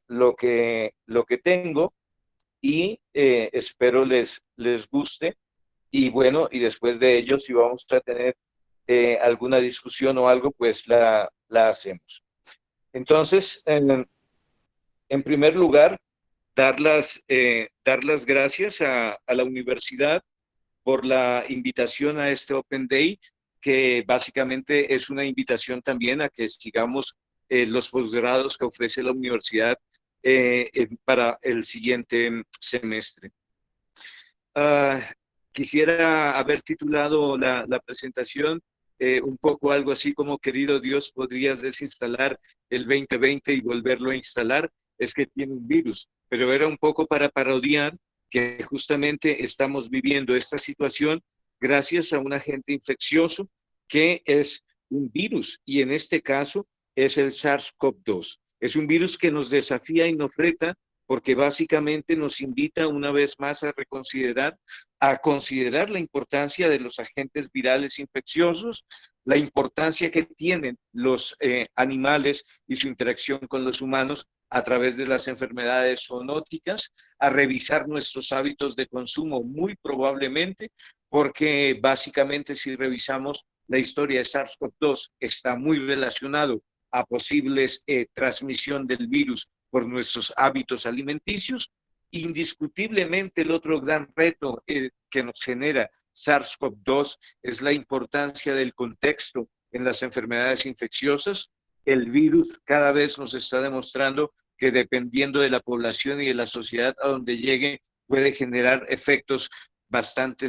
lo que tengo y espero les guste. Y bueno, y después de ello, si vamos a tener alguna discusión o algo, pues la hacemos. Entonces, en primer lugar, dar las gracias a la universidad por la invitación a este Open Day, que básicamente es una invitación también a que sigamos los posgrados que ofrece la universidad para el siguiente semestre. Quisiera haber titulado la presentación un poco algo así como: querido Dios, ¿podrías desinstalar el 2020 y volverlo a instalar? Es que tiene un virus, pero era un poco para parodiar que justamente estamos viviendo esta situación gracias a un agente infeccioso que es un virus, y en este caso es el SARS-CoV-2. Es un virus que nos desafía y nos reta porque básicamente nos invita una vez más a considerar la importancia de los agentes virales infecciosos, la importancia que tienen los animales y su interacción con los humanos a través de las enfermedades zoonóticas, a revisar nuestros hábitos de consumo muy probablemente, porque básicamente si revisamos la historia de SARS-CoV-2 está muy relacionado a posibles transmisión del virus por nuestros hábitos alimenticios. Indiscutiblemente el otro gran reto que nos genera SARS-CoV-2 es la importancia del contexto en las enfermedades infecciosas. El virus cada vez nos está demostrando que dependiendo de la población y de la sociedad a donde llegue, puede generar efectos bastante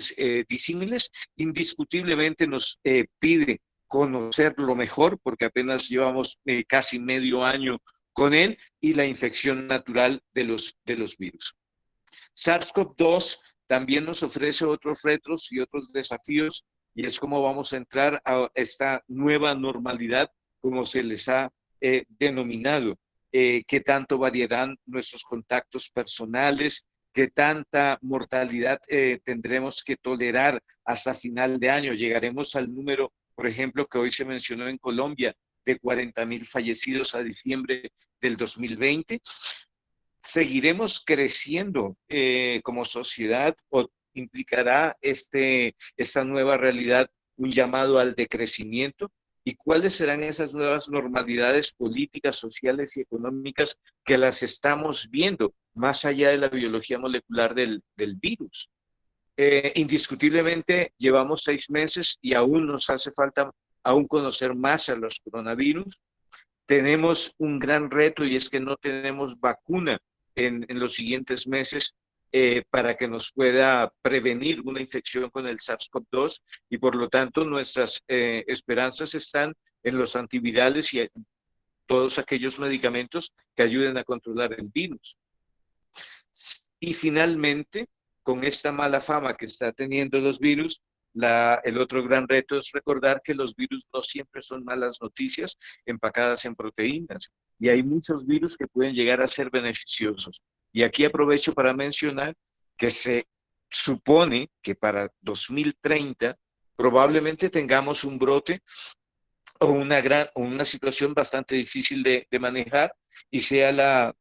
disímiles. Indiscutiblemente nos pide conocerlo mejor, porque apenas llevamos casi medio año con él, y la infección natural de los virus. SARS-CoV-2 también nos ofrece otros retos y otros desafíos, y es cómo vamos a entrar a esta nueva normalidad, como se les ha denominado. Qué tanto variarán nuestros contactos personales, qué tanta mortalidad tendremos que tolerar hasta final de año. Llegaremos al número, por ejemplo, que hoy se mencionó en Colombia, de 40,000 fallecidos a diciembre del 2020. ¿Seguiremos creciendo como sociedad o implicará esta nueva realidad un llamado al decrecimiento? y cuáles serán esas nuevas normalidades políticas, sociales y económicas que las estamos viendo más allá de la biología molecular del virus. Indiscutiblemente llevamos 6 meses y aún nos hace falta aún conocer más a los coronavirus. Tenemos un gran reto y es que no tenemos vacuna en los siguientes meses para que nos pueda prevenir una infección con el SARS-CoV-2 y por lo tanto nuestras esperanzas están en los antivirales y todos aquellos medicamentos que ayuden a controlar el virus. Y finalmente, con esta mala fama que está teniendo los virus, el otro gran reto es recordar que los virus no siempre son malas noticias empacadas en proteínas y hay muchos virus que pueden llegar a ser beneficiosos. Y aquí aprovecho para mencionar que se supone que para 2030 probablemente tengamos un brote o una situación bastante difícil de manejar y sea la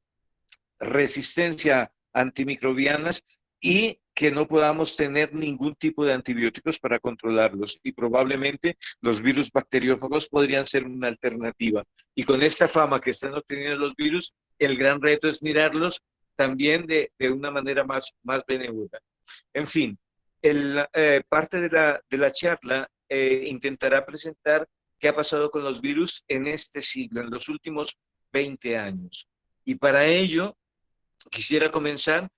resistencia antimicrobianas y que no podamos tener ningún tipo de antibióticos para controlarlos y probablemente los virus bacteriófagos podrían ser una alternativa. Y con esta fama que están obteniendo los virus, el gran reto es mirarlos también de una manera más benévola. En fin, parte de la charla intentará presentar qué ha pasado con los virus en este siglo, en los últimos 20 años. Y para ello, quisiera comenzar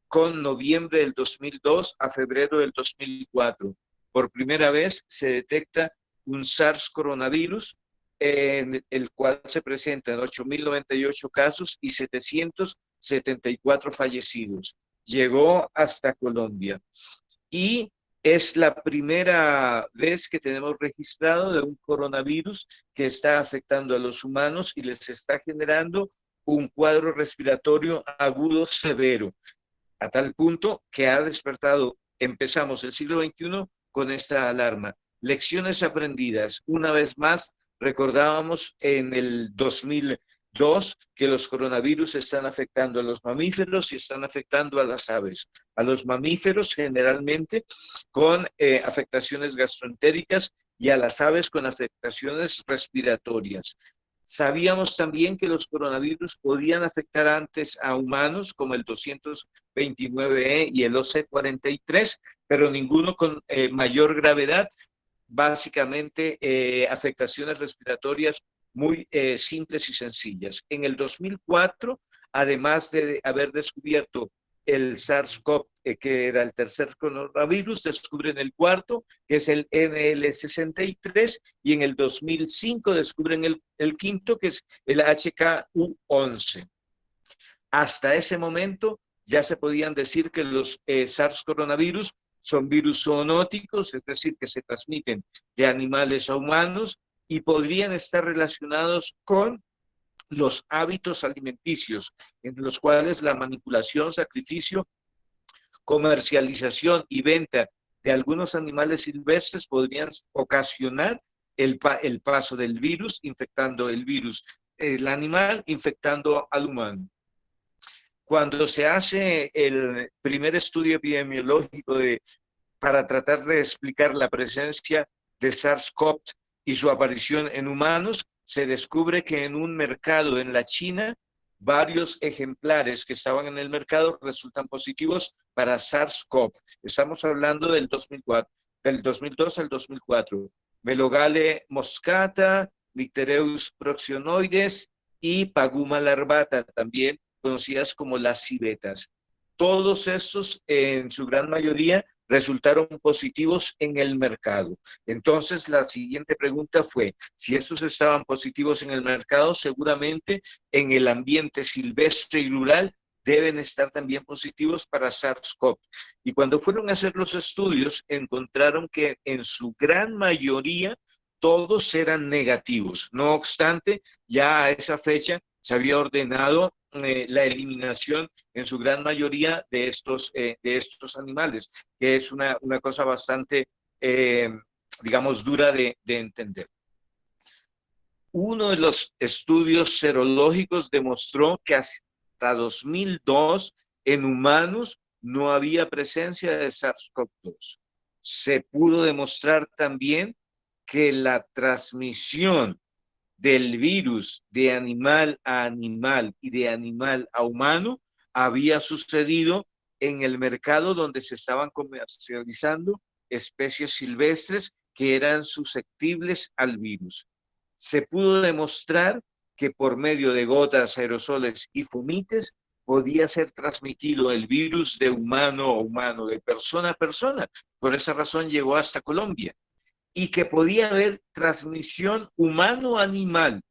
con noviembre del 2002 a febrero del 2004. Por primera vez se detecta un SARS coronavirus, en el cual se presentan 8.098 casos y 774 fallecidos. Llegó hasta Colombia. Y es la primera vez que tenemos registrado de un coronavirus que está afectando a los humanos y les está generando un cuadro respiratorio agudo severo, a tal punto que ha despertado, empezamos el siglo XXI con esta alarma. Lecciones aprendidas. Una vez más, recordábamos en el 2002 que los coronavirus están afectando a los mamíferos y están afectando a las aves. A los mamíferos generalmente con afectaciones gastroentéricas y a las aves con afectaciones respiratorias. Sabíamos también que los coronavirus podían afectar antes a humanos, como el 229E y el OC43, pero ninguno con mayor gravedad, básicamente afectaciones respiratorias muy simples y sencillas. En el 2004, además de haber descubierto el SARS-CoV, que era el tercer coronavirus, descubren el cuarto, que es el NL63, y en el 2005 descubren el quinto, que es el HKU11. Hasta ese momento ya se podían decir que los SARS coronavirus son virus zoonóticos, es decir, que se transmiten de animales a humanos y podrían estar relacionados con los hábitos alimenticios, en los cuales la manipulación, sacrificio, comercialización y venta de algunos animales silvestres podrían ocasionar el paso del virus, infectando el virus, el animal infectando al humano. Cuando se hace el primer estudio epidemiológico para tratar de explicar la presencia de SARS-CoV y su aparición en humanos, se descubre que en un mercado en la China, varios ejemplares que estaban en el mercado resultan positivos para SARS-CoV. Estamos hablando del 2004, del 2002 al 2004. Melogale moscata, Lictereus proxionoides y Paguma larvata, también conocidas como las civetas. Todos estos, en su gran mayoría, resultaron positivos en el mercado. Entonces, la siguiente pregunta fue, si estos estaban positivos en el mercado, seguramente en el ambiente silvestre y rural deben estar también positivos para SARS-CoV. Y cuando fueron a hacer los estudios, encontraron que en su gran mayoría todos eran negativos. No obstante, ya a esa fecha se había ordenado la eliminación en su gran mayoría de estos animales, que es una cosa bastante, digamos, dura de entender. Uno de los estudios serológicos demostró que hasta 2002 en humanos no había presencia de SARS-CoV-2. Se pudo demostrar también que la transmisión del virus de animal a animal y de animal a humano había sucedido en el mercado donde se estaban comercializando especies silvestres que eran susceptibles al virus. Se pudo demostrar que por medio de gotas, aerosoles y fumites podía ser transmitido el virus de humano a humano, de persona a persona. Por esa razón llegó hasta Colombia. Y que podía haber transmisión humano-animal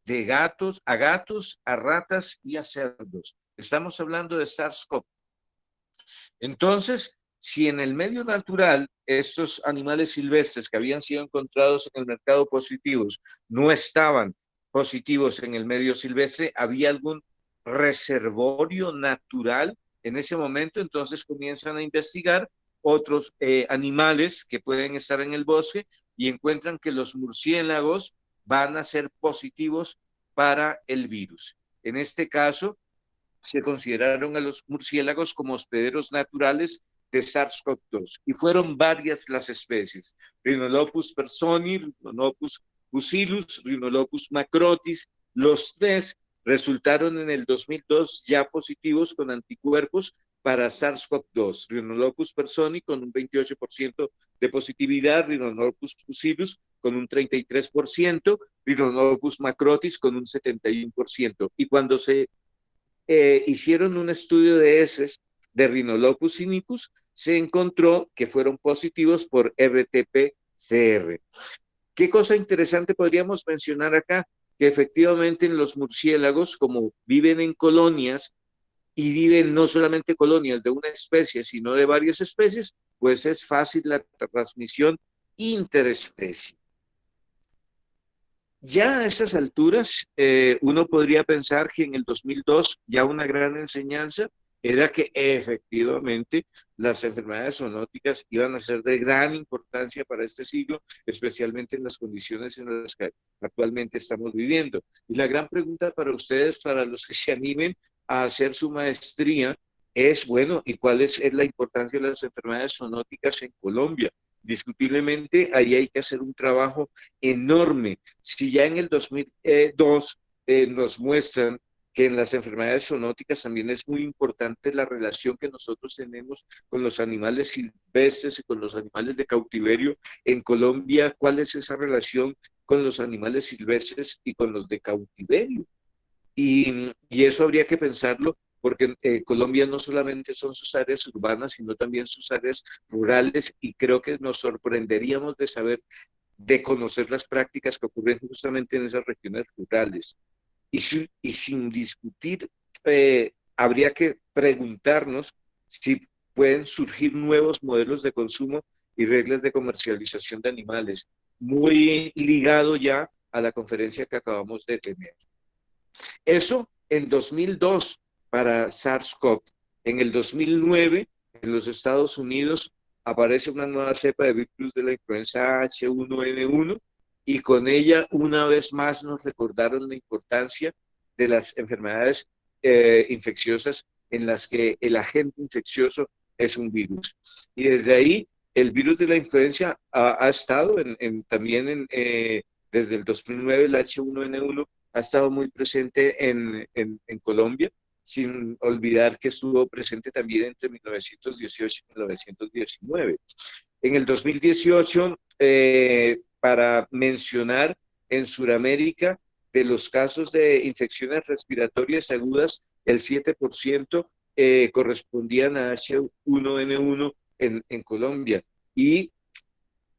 de gatos, a ratas y a cerdos. Estamos hablando de SARS-CoV. Entonces, si en el medio natural estos animales silvestres que habían sido encontrados en el mercado positivos no estaban positivos en el medio silvestre, había algún reservorio natural en ese momento, entonces comienzan a investigar otros animales que pueden estar en el bosque y encuentran que los murciélagos van a ser positivos para el virus. En este caso, se consideraron a los murciélagos como hospederos naturales de SARS-CoV-2 y fueron varias las especies: Rhinolopus personi, Rhinolopus fusilus, Rhinolopus macrotis. Los tres resultaron en el 2002 ya positivos con anticuerpos para SARS-CoV-2. Rhinolopus personi con un 28% de positividad, Rhinolopus fusilus con un 33%, Rhinolopus macrotis con un 71%. Y cuando se hicieron un estudio de heces de Rhinolopus sinicus, se encontró que fueron positivos por RT-PCR. ¿Qué cosa interesante podríamos mencionar acá? Que efectivamente en los murciélagos, como viven en colonias, y viven no solamente colonias de una especie, sino de varias especies, pues es fácil la transmisión interespecie. Ya a estas alturas, uno podría pensar que en el 2002 ya una gran enseñanza era que efectivamente las enfermedades zoonóticas iban a ser de gran importancia para este siglo, especialmente en las condiciones en las que actualmente estamos viviendo. Y la gran pregunta para ustedes, para los que se animen a hacer su maestría, es, bueno, ¿y cuál es la importancia de las enfermedades zoonóticas en Colombia? Discutiblemente, ahí hay que hacer un trabajo enorme. Si ya en el 2002 nos muestran que en las enfermedades zoonóticas también es muy importante la relación que nosotros tenemos con los animales silvestres y con los animales de cautiverio en Colombia, ¿cuál es esa relación con los animales silvestres y con los de cautiverio? Y eso habría que pensarlo, porque Colombia no solamente son sus áreas urbanas, sino también sus áreas rurales, y creo que nos sorprenderíamos de saber, de conocer las prácticas que ocurren justamente en esas regiones rurales. Y sin discutir, habría que preguntarnos si pueden surgir nuevos modelos de consumo y reglas de comercialización de animales, muy ligado ya a la conferencia que acabamos de tener. Eso en 2002 para SARS-CoV. En el 2009, en los Estados Unidos, aparece una nueva cepa de virus de la influenza H1N1 y con ella una vez más nos recordaron la importancia de las enfermedades infecciosas en las que el agente infeccioso es un virus. Y desde ahí el virus de la influenza ha estado también desde el 2009, el H1N1 ha estado muy presente en Colombia, sin olvidar que estuvo presente también entre 1918 y 1919. En el 2018, para mencionar, en Sudamérica, de los casos de infecciones respiratorias agudas, el 7% correspondían a H1N1 en Colombia. Y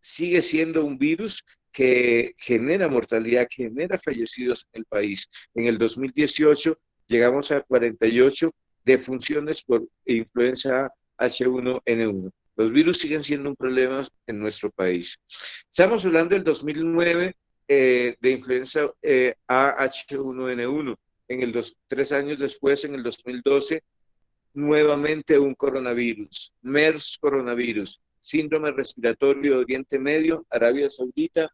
sigue siendo un virus que genera mortalidad, que genera fallecidos en el país. En el 2018 llegamos a 48 defunciones por influenza H1N1. Los virus siguen siendo un problema en nuestro país. Estamos hablando del 2009 de influenza H1N1. 3 años después, en el 2012, nuevamente un coronavirus, MERS coronavirus, síndrome respiratorio de Oriente Medio, Arabia Saudita,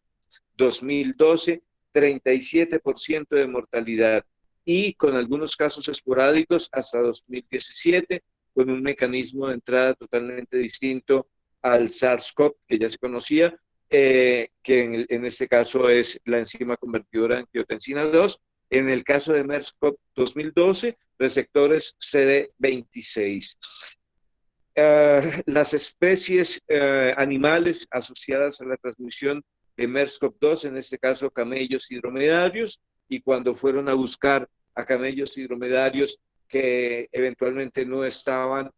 2012, 37% de mortalidad, y con algunos casos esporádicos hasta 2017, con un mecanismo de entrada totalmente distinto al SARS-CoV que ya se conocía, que en este caso es la enzima convertidora de angiotensina 2. En el caso de MERS-CoV 2012, receptores CD26. Las especies animales asociadas a la transmisión de MERS-CoV-2, en este caso camellos y dromedarios, y cuando fueron a buscar a camellos y dromedarios que eventualmente no estaban,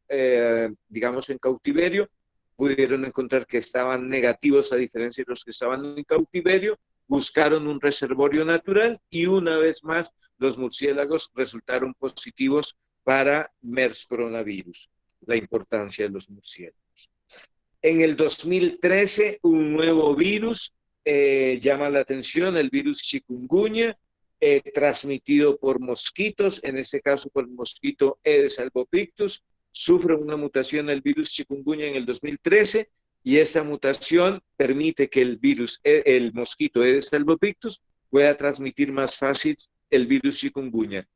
digamos, en cautiverio, pudieron encontrar que estaban negativos a diferencia de los que estaban en cautiverio, buscaron un reservorio natural y una vez más los murciélagos resultaron positivos para MERS coronavirus, la importancia de los murciélagos. En el 2013, un nuevo virus llama la atención, el virus chikungunya, transmitido por mosquitos, en este caso por el mosquito Aedes albopictus. Sufre una mutación el virus chikungunya en el 2013 y esa mutación permite que el virus, el mosquito Aedes albopictus, pueda transmitir más fácil el virus chikungunya.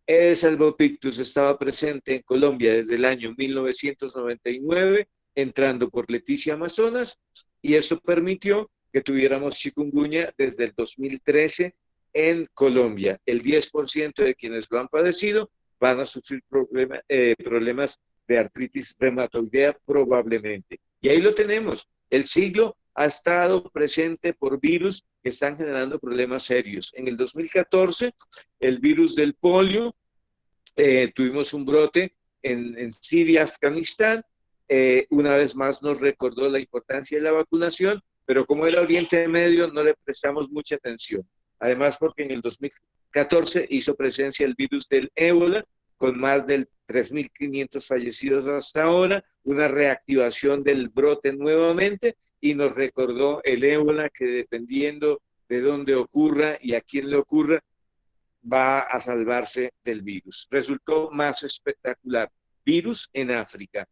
Aedes albopictus estaba presente en Colombia desde el año 1999, entrando por Leticia, Amazonas, y eso permitió que tuviéramos chikungunya desde el 2013 en Colombia. El 10% de quienes lo han padecido van a sufrir problemas de artritis reumatoidea probablemente. Y ahí lo tenemos. El siglo ha estado presente por virus que están generando problemas serios. En el 2014, el virus del polio, tuvimos un brote en Siria, Afganistán. Una vez más nos recordó la importancia de la vacunación, pero como era Oriente Medio no le prestamos mucha atención. Además porque en el 2014 hizo presencia el virus del ébola, con más de 3.500 fallecidos hasta ahora, una reactivación del brote nuevamente, y nos recordó el ébola que dependiendo de dónde ocurra y a quién le ocurra, va a salvarse del virus. Resultó más espectacular. Virus en África.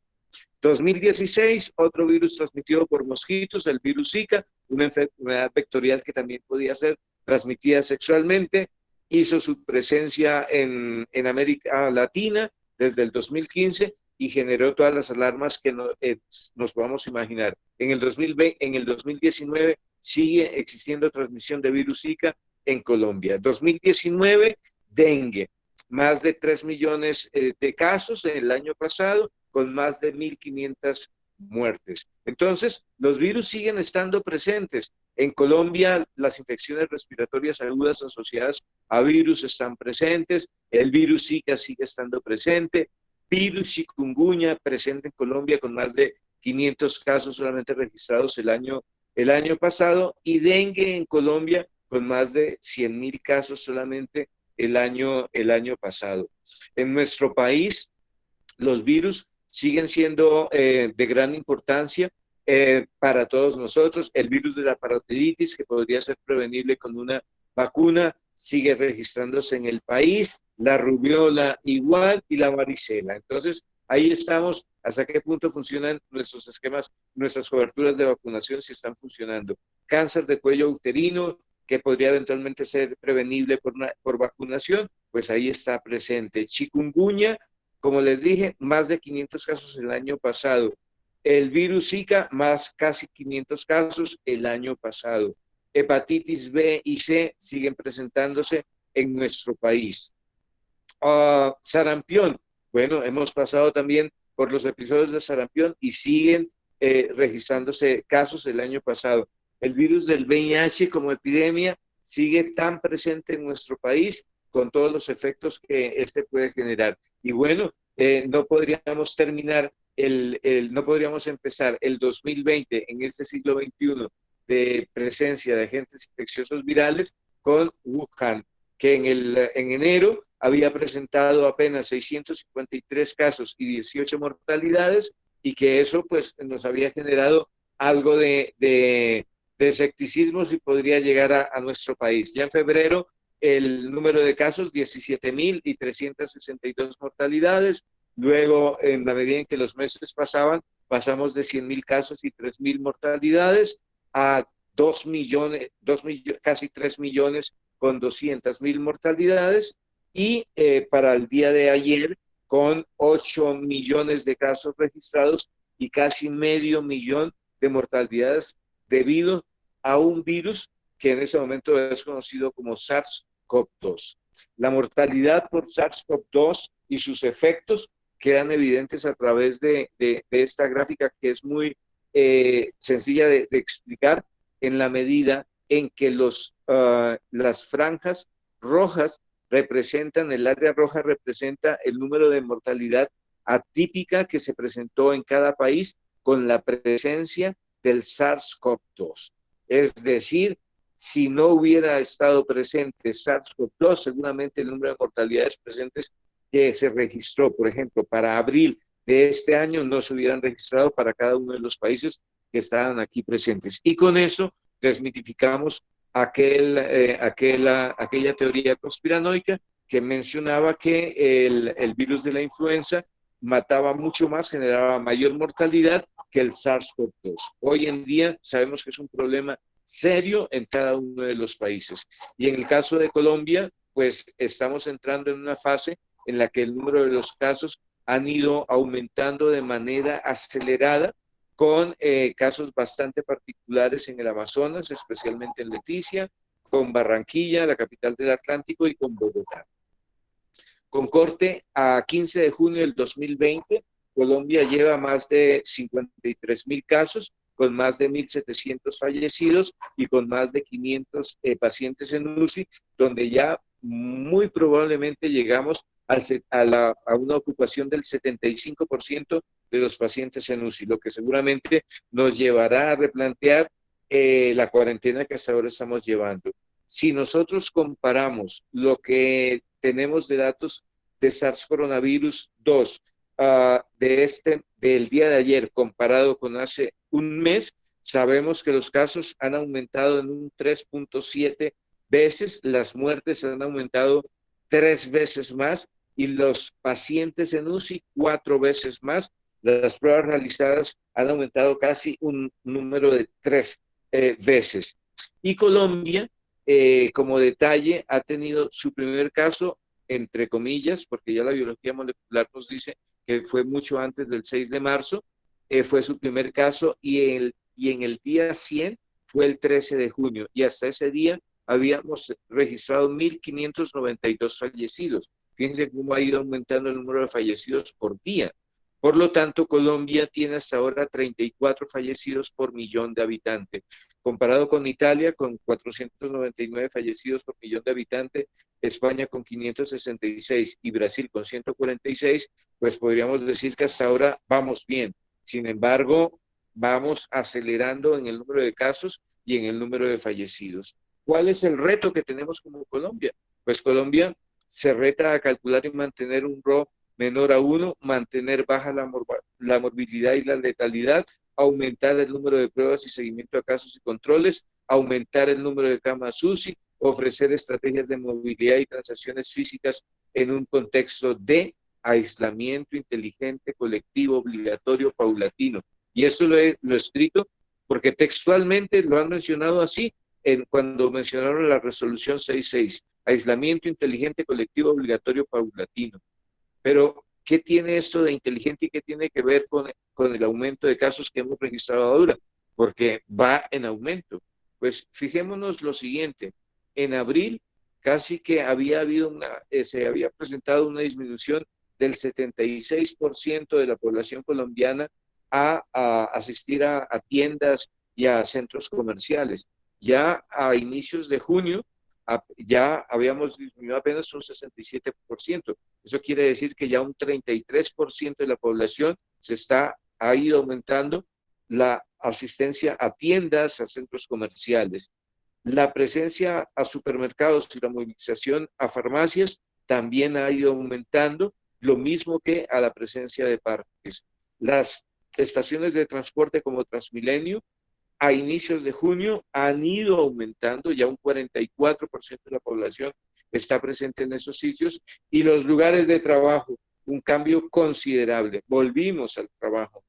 2016, otro virus transmitido por mosquitos, el virus Zika, una enfermedad vectorial que también podía ser transmitida sexualmente, hizo su presencia en América Latina desde el 2015 y generó todas las alarmas que nos podamos imaginar. En el 2019 sigue existiendo transmisión de virus Zika en Colombia. 2019, dengue, más de 3 millones de casos en el año pasado, con más de 1.500 muertes. Entonces, los virus siguen estando presentes. En Colombia, las infecciones respiratorias agudas asociadas a virus están presentes, el virus Zika sigue estando presente, virus chikungunya presente en Colombia con más de 500 casos solamente registrados el año pasado, y dengue en Colombia con más de 100.000 casos solamente el año pasado. En nuestro país, los virus siguen siendo de gran importancia para todos nosotros. El virus de la parotiditis, que podría ser prevenible con una vacuna, sigue registrándose en el país, la rubiola igual y la varicela. Entonces, ahí estamos, hasta qué punto funcionan nuestros esquemas, nuestras coberturas de vacunación, si están funcionando. Cáncer de cuello uterino, que podría eventualmente ser prevenible por vacunación, pues ahí está presente. Chikungunya, como les dije, más de 500 casos el año pasado. El virus Zika, más casi 500 casos el año pasado. Hepatitis B y C siguen presentándose en nuestro país. Sarampión, bueno, hemos pasado también por los episodios de sarampión y siguen registrándose casos el año pasado. El virus del VIH como epidemia sigue tan presente en nuestro país, con todos los efectos que este puede generar. Y bueno, no podríamos no podríamos empezar el 2020 en este siglo XXI de presencia de agentes infecciosos virales con Wuhan, que en enero había presentado apenas 653 casos y 18 mortalidades, y que eso pues nos había generado algo de escepticismo si podría llegar a nuestro país. Ya en febrero el número de casos, 17.362 mortalidades. Luego, en la medida en que los meses pasaban, pasamos de 100.000 casos y 3.000 mortalidades a 2 millones, casi 3 millones con 200.000 mortalidades. Y para el día de ayer, con 8 millones de casos registrados y casi 500.000 de mortalidades debido a un virus que en ese momento es conocido como SARS-CoV-2. La mortalidad por SARS-CoV-2 y sus efectos quedan evidentes a través de esta gráfica, que es muy sencilla de explicar, en la medida en que las franjas rojas representan, el área roja representa el número de mortalidad atípica que se presentó en cada país con la presencia del SARS-CoV-2. Es decir, si no hubiera estado presente SARS-CoV-2, seguramente el número de mortalidades presentes que se registró, por ejemplo, para abril de este año, no se hubieran registrado para cada uno de los países que estaban aquí presentes. Y con eso desmitificamos aquella teoría conspiranoica que mencionaba que el virus de la influenza mataba mucho más, generaba mayor mortalidad que el SARS-CoV-2. Hoy en día sabemos que es un problema serio en cada uno de los países. Y en el caso de Colombia, pues estamos entrando en una fase en la que el número de los casos han ido aumentando de manera acelerada, con casos bastante particulares en el Amazonas, especialmente en Leticia, con Barranquilla, la capital del Atlántico, y con Bogotá. Con corte a 15 de junio del 2020, Colombia lleva más de 53.000 casos, con más de 1.700 fallecidos y con más de 500 pacientes en UCI, donde ya muy probablemente llegamos a una ocupación del 75% de los pacientes en UCI, lo que seguramente nos llevará a replantear la cuarentena que hasta ahora estamos llevando. Si nosotros comparamos lo que tenemos de datos de SARS coronavirus 2 del día de ayer comparado con hace un mes, sabemos que los casos han aumentado en un 3.7 veces, las muertes han aumentado 3 veces más y los pacientes en UCI 4 veces más. Las pruebas realizadas han aumentado casi un número de 3 veces. Y Colombia, como detalle, ha tenido su primer caso, entre comillas, porque ya la biología molecular nos dice que fue mucho antes del 6 de marzo, fue su primer caso, y en el día 100 fue el 13 de junio, y hasta ese día habíamos registrado 1.592 fallecidos. Fíjense cómo ha ido aumentando el número de fallecidos por día. Por lo tanto, Colombia tiene hasta ahora 34 fallecidos por millón de habitantes. Comparado con Italia, con 499 fallecidos por millón de habitantes, España con 566 y Brasil con 146, pues podríamos decir que hasta ahora vamos bien. Sin embargo, vamos acelerando en el número de casos y en el número de fallecidos. ¿Cuál es el reto que tenemos como Colombia? Pues Colombia se reta a calcular y mantener un RO menor a 1, mantener baja la morbilidad y la letalidad, aumentar el número de pruebas y seguimiento a casos y controles, aumentar el número de camas UCI, ofrecer estrategias de movilidad y transacciones físicas en un contexto de aislamiento inteligente, colectivo, obligatorio, paulatino. Y esto lo he escrito porque textualmente lo han mencionado así cuando mencionaron la resolución 66, aislamiento inteligente, colectivo, obligatorio, paulatino. Pero, ¿qué tiene esto de inteligente y qué tiene que ver con el aumento de casos que hemos registrado ahora? Porque va en aumento. Pues fijémonos lo siguiente, en abril casi que se había presentado una disminución del 76% de la población colombiana a asistir a tiendas y a centros comerciales. Ya a inicios de junio, ya habíamos disminuido apenas un 67%. Eso quiere decir que ya un 33% de la población ha ido aumentando la asistencia a tiendas, a centros comerciales. La presencia a supermercados y la movilización a farmacias también ha ido aumentando, lo mismo que a la presencia de parques. Las estaciones de transporte como Transmilenio, a inicios de junio han ido aumentando, ya un 44% de la población está presente en esos sitios, y los lugares de trabajo, un cambio considerable, volvimos al trabajo.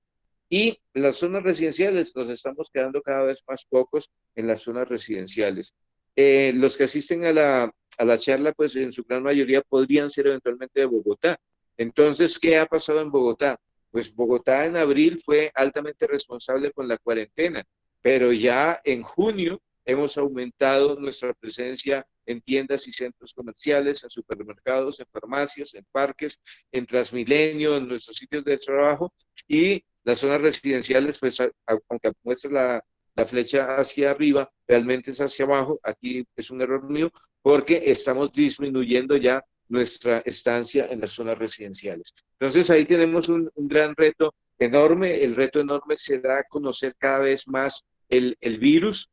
Y las zonas residenciales, nos estamos quedando cada vez más pocos en las zonas residenciales. Los que asisten a la charla, pues en su gran mayoría podrían ser eventualmente de Bogotá. Entonces, ¿qué ha pasado en Bogotá? Pues Bogotá en abril fue altamente responsable con la cuarentena, pero ya en junio hemos aumentado nuestra presencia en tiendas y centros comerciales, en supermercados, en farmacias, en parques, en Transmilenio, en nuestros sitios de trabajo, y las zonas residenciales, pues aunque muestra la flecha hacia arriba, realmente es hacia abajo. Aquí es un error mío, porque estamos disminuyendo ya nuestra estancia en las zonas residenciales. Entonces ahí tenemos un gran reto enorme. El reto enorme será conocer cada vez más el virus.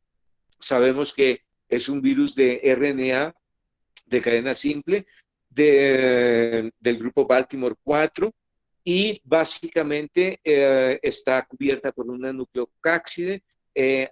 Sabemos que es un virus de RNA, de cadena simple, del grupo Baltimore 4, y básicamente está cubierta por una nucleocápside.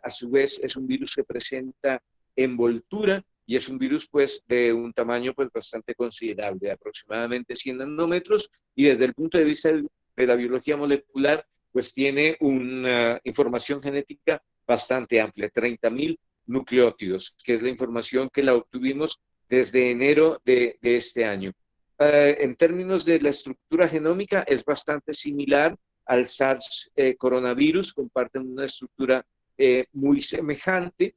A su vez es un virus que presenta envoltura, y es un virus pues de un tamaño pues bastante considerable, aproximadamente 100 nanómetros, y desde el punto de vista de la biología molecular pues tiene una información genética bastante amplia, 30.000 nucleótidos, que es la información que la obtuvimos desde enero de este año. En términos de la estructura genómica es bastante similar al SARS coronavirus, comparten una estructura muy semejante,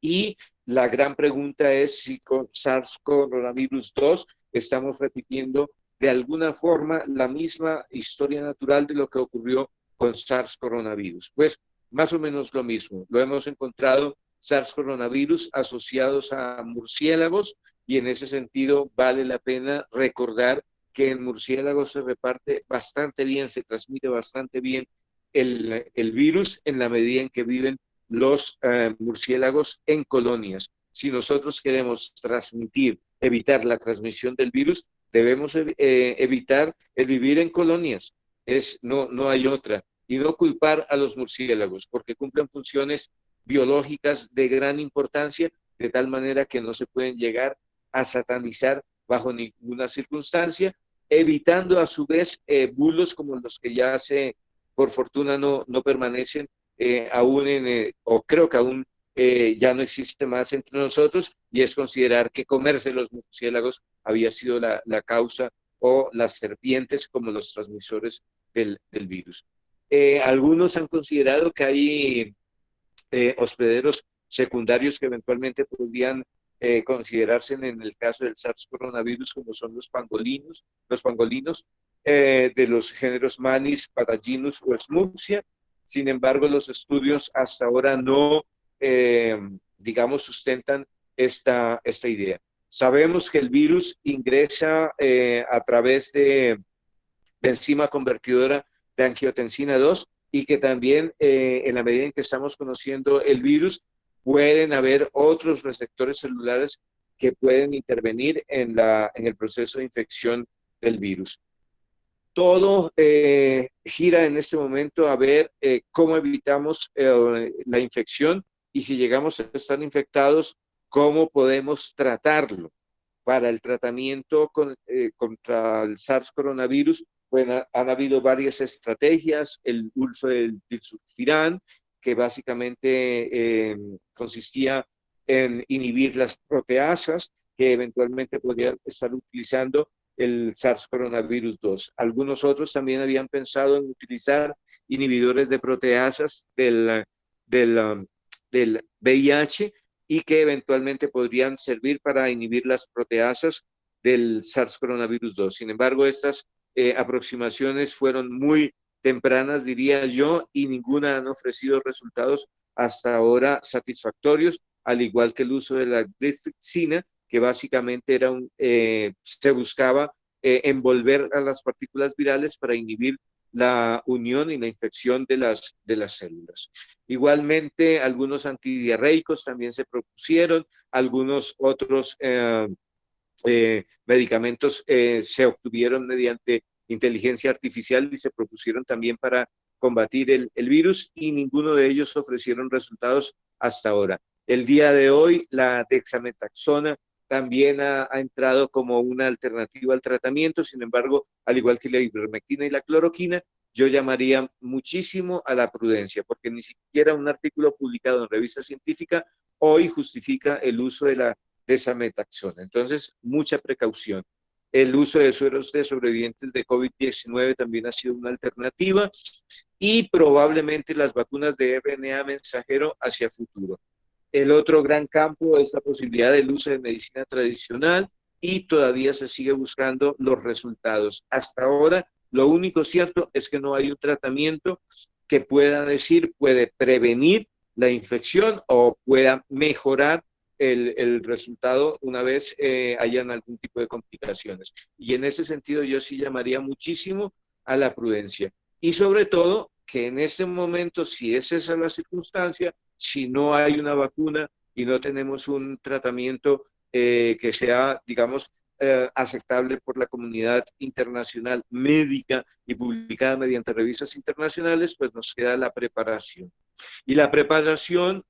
y la gran pregunta es si con SARS coronavirus 2 estamos repitiendo de alguna forma la misma historia natural de lo que ocurrió con SARS coronavirus. Pues más o menos lo mismo. Lo hemos encontrado SARS coronavirus asociados a murciélagos, y en ese sentido vale la pena recordar que en murciélagos se reparte bastante bien, se transmite bastante bien el virus en la medida en que viven los murciélagos en colonias. Si nosotros queremos evitar la transmisión del virus, debemos evitar el vivir en colonias. No hay otra. Y no culpar a los murciélagos, porque cumplen funciones biológicas de gran importancia, de tal manera que no se pueden llegar a satanizar bajo ninguna circunstancia, evitando a su vez bulos como los que ya por fortuna no permanecen aún o creo que aún ya no existe más entre nosotros, y es considerar que comerse los murciélagos había sido la causa, o las serpientes como los transmisores del virus. Algunos han considerado que hay hospederos secundarios que eventualmente podrían considerarse en el caso del SARS coronavirus, como son los pangolinos de los géneros Manis, Patagynus o Smurcia. Sin embargo, los estudios hasta ahora no, digamos, sustentan esta idea. Sabemos que el virus ingresa a través de enzima convertidora de angiotensina 2, y que también en la medida en que estamos conociendo el virus, pueden haber otros receptores celulares que pueden intervenir en el proceso de infección del virus. Todo gira en este momento a ver cómo evitamos la infección, y si llegamos a estar infectados, cómo podemos tratarlo. Para el tratamiento contra el SARS coronavirus, bueno, han habido varias estrategias. El uso del disulfiram, que básicamente consistía en inhibir las proteasas que eventualmente podrían estar utilizando el SARS coronavirus 2. Algunos otros también habían pensado en utilizar inhibidores de proteasas del VIH, y que eventualmente podrían servir para inhibir las proteasas del SARS coronavirus 2. Sin embargo, estas aproximaciones fueron muy tempranas, diría yo, y ninguna han ofrecido resultados hasta ahora satisfactorios, al igual que el uso de la glifosina, que básicamente era se buscaba envolver a las partículas virales para inhibir la unión y la infección de las células. Igualmente, algunos antidiarreicos también se propusieron, algunos otros medicamentos se obtuvieron mediante inteligencia artificial y se propusieron también para combatir el virus, y ninguno de ellos ofrecieron resultados hasta ahora. El día de hoy, la dexametaxona también ha entrado como una alternativa al tratamiento. Sin embargo, al igual que la ivermectina y la cloroquina, yo llamaría muchísimo a la prudencia, porque ni siquiera un artículo publicado en revista científica hoy justifica el uso de la dexametaxona. Entonces, mucha precaución. El uso de sueros de sobrevivientes de COVID-19 también ha sido una alternativa, y probablemente las vacunas de RNA mensajero hacia futuro. El otro gran campo es la posibilidad del uso de medicina tradicional y todavía se sigue buscando los resultados. Hasta ahora, lo único cierto es que no hay un tratamiento que pueda decir, puede prevenir la infección o pueda mejorar el resultado una vez hayan algún tipo de complicaciones. Y en ese sentido yo sí llamaría muchísimo a la prudencia. Y sobre todo que en este momento, si es esa la circunstancia, si no hay una vacuna y no tenemos un tratamiento que sea, digamos, aceptable por la comunidad internacional médica y publicada mediante revistas internacionales, pues nos queda la preparación. Y la preparación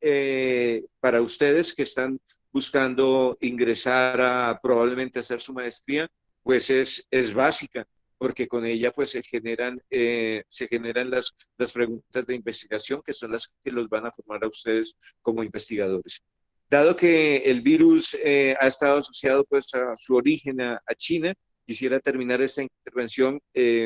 para ustedes que están buscando ingresar a probablemente hacer su maestría, pues es básica, porque con ella pues se generan las preguntas de investigación que son las que los van a formar a ustedes como investigadores. Dado que el virus ha estado asociado pues a su origen a China, quisiera terminar esta intervención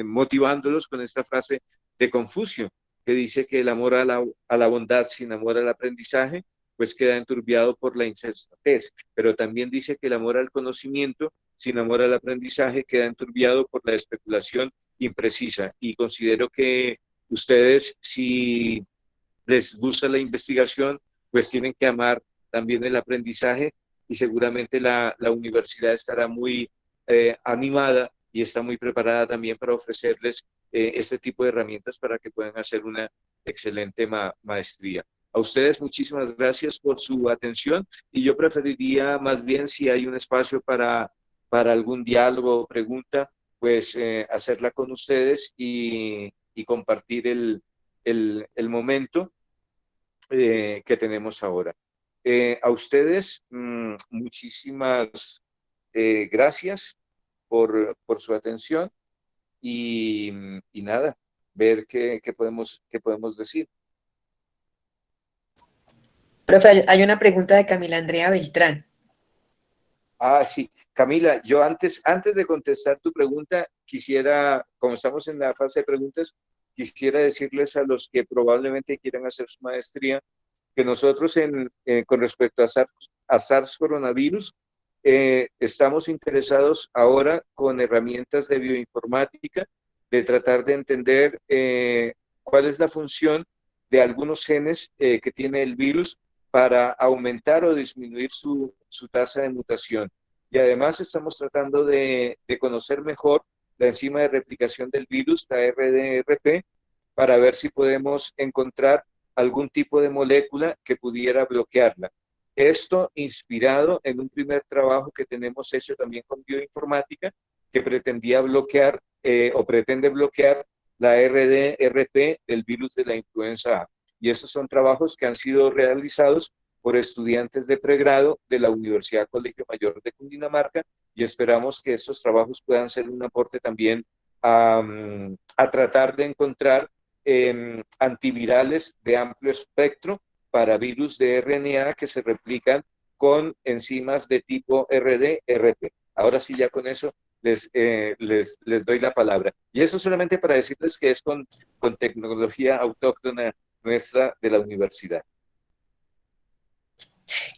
motivándolos con esta frase de Confucio, que dice que el amor a la bondad sin amor al aprendizaje, pues queda enturbiado por la insensatez, pero también dice que el amor al conocimiento sin amor al aprendizaje queda enturbiado por la especulación imprecisa. Y considero que ustedes, si les gusta la investigación, pues tienen que amar también el aprendizaje y seguramente la universidad estará muy animada y está muy preparada también para ofrecerles este tipo de herramientas para que puedan hacer una excelente maestría. A ustedes muchísimas gracias por su atención y yo preferiría más bien si hay un espacio para algún diálogo o pregunta, pues hacerla con ustedes y compartir el momento que tenemos ahora. A ustedes, muchísimas gracias por su atención y nada, ver qué podemos decir. Profe, hay una pregunta de Camila Andrea Beltrán. Ah, sí. Camila, yo antes de contestar tu pregunta, quisiera, como estamos en la fase de preguntas, quisiera decirles a los que probablemente quieran hacer su maestría, que nosotros con respecto a SARS coronavirus, estamos interesados ahora con herramientas de bioinformática, de tratar de entender cuál es la función de algunos genes que tiene el virus para aumentar o disminuir su tasa de mutación. Y además estamos tratando de conocer mejor la enzima de replicación del virus, la RDRP, para ver si podemos encontrar algún tipo de molécula que pudiera bloquearla. Esto inspirado en un primer trabajo que tenemos hecho también con bioinformática, que pretendía bloquear o pretende bloquear la RDRP del virus de la influenza A. Y estos son trabajos que han sido realizados por estudiantes de pregrado de la Universidad Colegio Mayor de Cundinamarca y esperamos que estos trabajos puedan ser un aporte también a tratar de encontrar antivirales de amplio espectro para virus de RNA que se replican con enzimas de tipo RDRP. Ahora sí, ya con eso les doy la palabra. Y eso solamente para decirles que es con tecnología autóctona nuestra de la universidad.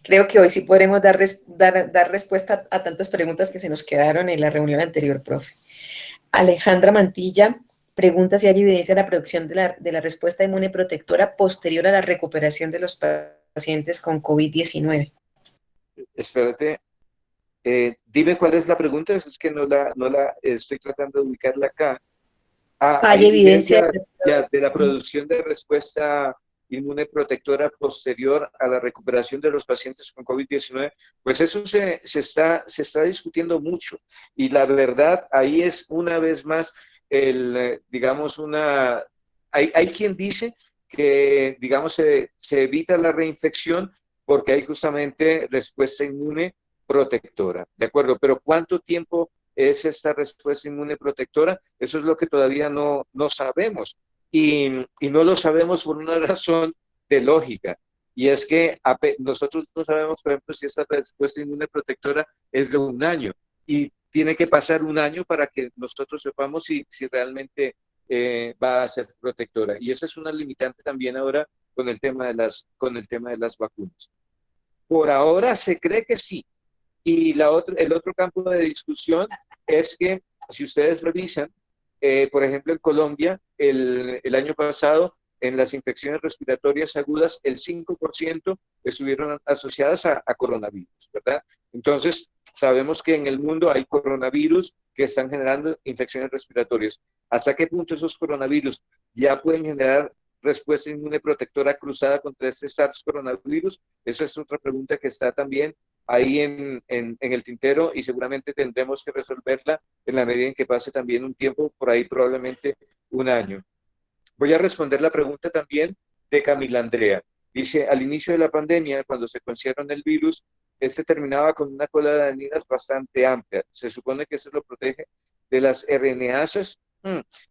Creo que hoy sí podremos dar respuesta a tantas preguntas que se nos quedaron en la reunión anterior, profe. Alejandra Mantilla pregunta si hay evidencia de la producción de la respuesta inmune protectora posterior a la recuperación de los pacientes con COVID-19. Espérate, dime cuál es la pregunta, es que no la estoy tratando de ubicarla acá. ¿Hay evidencia de la producción de respuesta inmune protectora posterior a la recuperación de los pacientes con COVID-19? Pues eso se está discutiendo mucho y la verdad ahí es una vez más digamos hay quien dice que digamos se evita la reinfección porque hay justamente respuesta inmune protectora, ¿de acuerdo? Pero ¿cuánto tiempo es esta respuesta inmune protectora? Eso es lo que todavía no sabemos. Y no lo sabemos por una razón de lógica. Y es que nosotros no sabemos, por ejemplo, si esta respuesta inmune protectora es de un año. Y tiene que pasar un año para que nosotros sepamos si realmente va a ser protectora. Y esa es una limitante también ahora con el tema de las vacunas. Por ahora se cree que sí. Y el otro campo de discusión es que si ustedes revisan, por ejemplo, en Colombia, el año pasado, en las infecciones respiratorias agudas, el 5% estuvieron asociadas a coronavirus, ¿verdad? Entonces, sabemos que en el mundo hay coronavirus que están generando infecciones respiratorias. ¿Hasta qué punto esos coronavirus ya pueden generar respuesta inmune protectora cruzada contra este SARS coronavirus? Eso es otra pregunta que está también ahí en el tintero y seguramente tendremos que resolverla en la medida en que pase también un tiempo, por ahí probablemente un año. Voy a responder la pregunta también de Camila Andrea. Dice, al inicio de la pandemia, cuando secuenciaron el virus, este terminaba con una cola de adeninas bastante amplia. Se supone que eso lo protege de las RNAsas.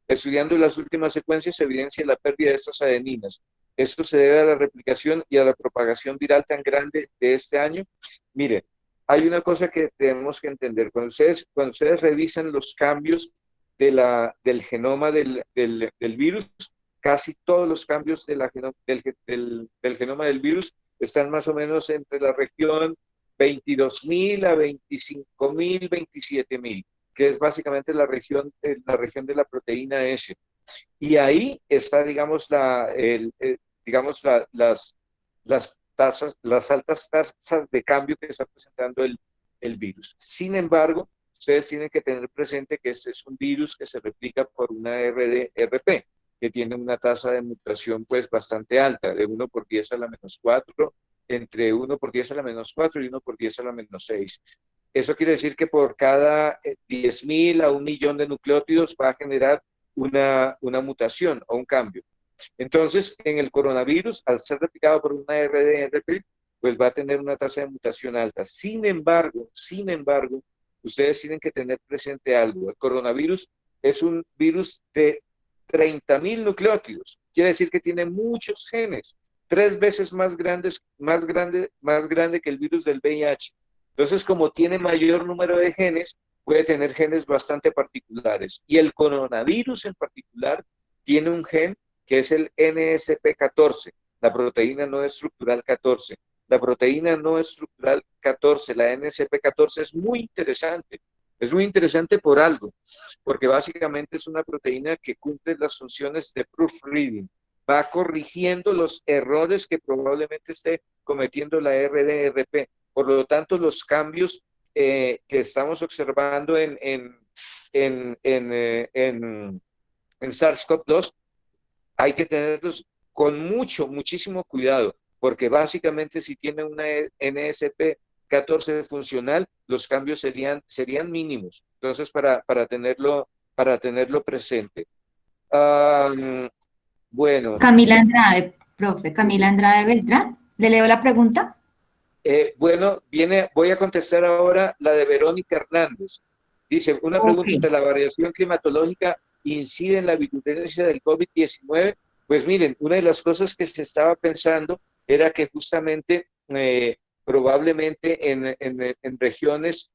Estudiando las últimas secuencias, se evidencia la pérdida de estas adeninas. Esto se debe a la replicación y a la propagación viral tan grande de este año. Mire, hay una cosa que tenemos que entender. Cuando ustedes revisan los cambios del genoma del virus, casi todos los cambios del genoma del virus están más o menos entre la región 22.000 a 25.000, 27.000, que es básicamente la región de la proteína S. Y ahí está, digamos, las altas tasas de cambio que está presentando el virus. Sin embargo, ustedes tienen que tener presente que este es un virus que se replica por una RDRP, que tiene una tasa de mutación pues bastante alta, de 1 por 10 a la menos 4, entre 1 por 10 a la menos 4 y 1 por 10 a la menos 6. Eso quiere decir que por cada 10.000 a 1.000.000 de nucleótidos va a generar una mutación o un cambio. Entonces, en el coronavirus, al ser replicado por una RDRP, pues va a tener una tasa de mutación alta. Sin embargo, ustedes tienen que tener presente algo. El coronavirus es un virus de 30.000 nucleótidos. Quiere decir que tiene muchos genes, 3 veces más grande que el virus del VIH. Entonces, como tiene mayor número de genes, puede tener genes bastante particulares. Y el coronavirus en particular tiene un gen que es el NSP14, la proteína no estructural 14. La proteína no estructural 14, la NSP14, es muy interesante. Es muy interesante por algo, porque básicamente es una proteína que cumple las funciones de proofreading. Va corrigiendo los errores que probablemente esté cometiendo la RDRP. Por lo tanto, los cambios que estamos observando en SARS-CoV-2 hay que tenerlos con muchísimo cuidado, porque básicamente si tiene una NSP14 funcional, los cambios serían mínimos. Entonces, para tenerlo presente. Bueno. Camila Andrade, profe, Camila Andrade Beltrán, ¿le leo la pregunta? Bueno, voy a contestar ahora la de Verónica Hernández. Dice, una pregunta, ¿la variación climatológica incide en la virulencia del COVID-19? Pues miren, una de las cosas que se estaba pensando era que justamente probablemente en regiones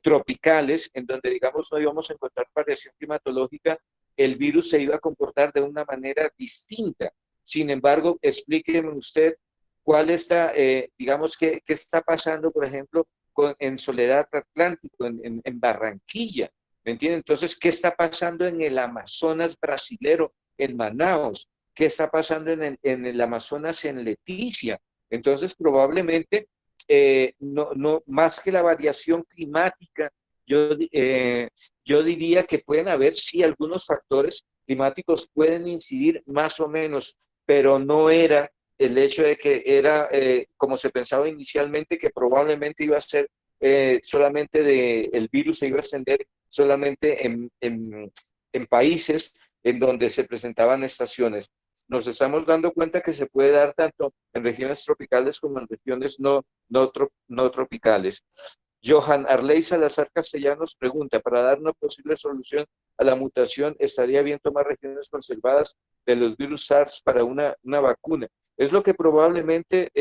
tropicales, en donde digamos no íbamos a encontrar variación climatológica, el virus se iba a comportar de una manera distinta. Sin embargo, explíqueme usted cuál está, digamos, qué está pasando, por ejemplo, en Soledad Atlántico, en Barranquilla, ¿me entienden? Entonces, ¿qué está pasando en el Amazonas brasilero, en Manaos? ¿Qué está pasando en el Amazonas, en Leticia? Entonces, probablemente, no, más que la variación climática, yo diría que pueden haber, sí, algunos factores climáticos pueden incidir más o menos, pero no era el hecho de que era, como se pensaba inicialmente, que probablemente iba a ser solamente el virus se iba a extender solamente en países en donde se presentaban estaciones. Nos estamos dando cuenta que se puede dar tanto en regiones tropicales como en regiones no tropicales. Johan Arley Salazar Castellanos pregunta, para dar una posible solución a la mutación, ¿estaría bien tomar regiones conservadas de los virus SARS para una vacuna? Es lo que probablemente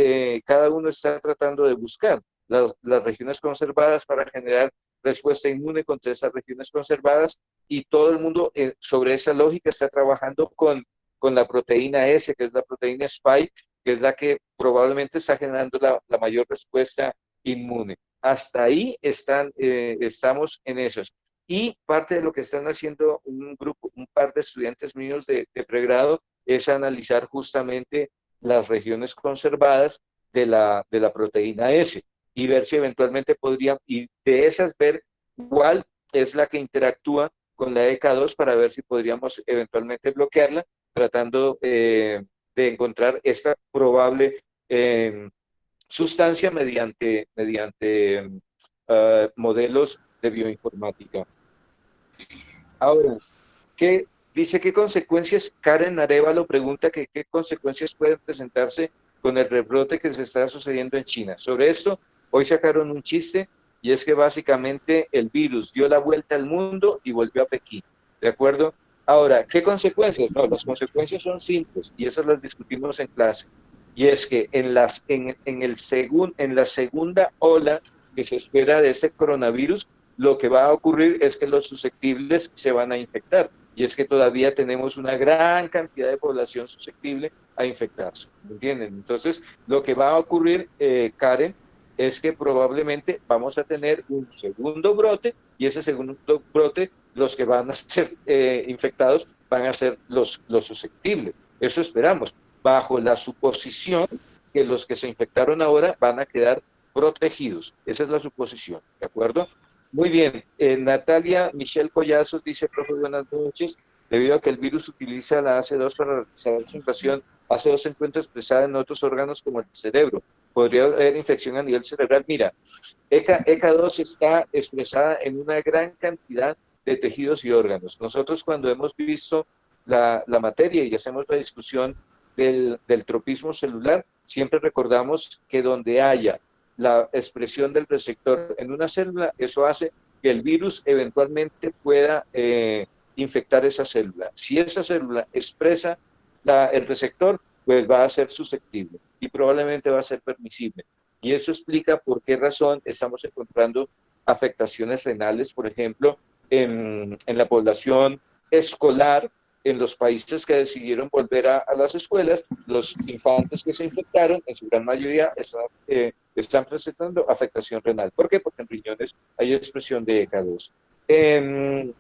cada uno está tratando de buscar, las regiones conservadas para generar respuesta inmune contra esas regiones conservadas, y todo el mundo sobre esa lógica está trabajando con la proteína S, que es la proteína Spike, que es la que probablemente está generando la mayor respuesta inmune. Hasta ahí estamos en esos. Y parte de lo que están haciendo un par de estudiantes míos de pregrado es analizar justamente las regiones conservadas de la proteína S y ver si eventualmente podrían, y de esas ver cuál es la que interactúa con la EK2 para ver si podríamos eventualmente bloquearla, tratando de encontrar esta probable sustancia mediante modelos de bioinformática. Ahora, dice qué consecuencias, Karen Arevalo pregunta que qué consecuencias pueden presentarse con el rebrote que se está sucediendo en China. Sobre esto, hoy sacaron un chiste y es que básicamente el virus dio la vuelta al mundo y volvió a Pekín, ¿de acuerdo? Ahora, ¿qué consecuencias? No, las consecuencias son simples y esas las discutimos en clase. Y es que en la segunda ola que se espera de este coronavirus, lo que va a ocurrir es que los susceptibles se van a infectar. Y es que todavía tenemos una gran cantidad de población susceptible a infectarse, ¿me entienden? Entonces, lo que va a ocurrir, Karen, es que probablemente vamos a tener un segundo brote y ese segundo brote, los que van a ser infectados van a ser los susceptibles. Eso esperamos, bajo la suposición que los que se infectaron ahora van a quedar protegidos. Esa es la suposición, ¿de acuerdo? Muy bien. Natalia Michelle Collazos dice, profe, buenas noches. Debido a que el virus utiliza la AC2 para realizar su invasión, AC2 se encuentra expresada en otros órganos como el cerebro. ¿Podría haber infección a nivel cerebral? Mira, ECA2 está expresada en una gran cantidad de tejidos y órganos. Nosotros cuando hemos visto la materia y hacemos la discusión del tropismo celular, siempre recordamos que donde haya la expresión del receptor en una célula, eso hace que el virus eventualmente pueda infectar esa célula. Si esa célula expresa el receptor, pues va a ser susceptible y probablemente va a ser permisible. Y eso explica por qué razón estamos encontrando afectaciones renales, por ejemplo, en la población escolar, en los países que decidieron volver a las escuelas, los infantes que se infectaron, en su gran mayoría, están presentando afectación renal. ¿Por qué? Porque en riñones hay expresión de ECA2.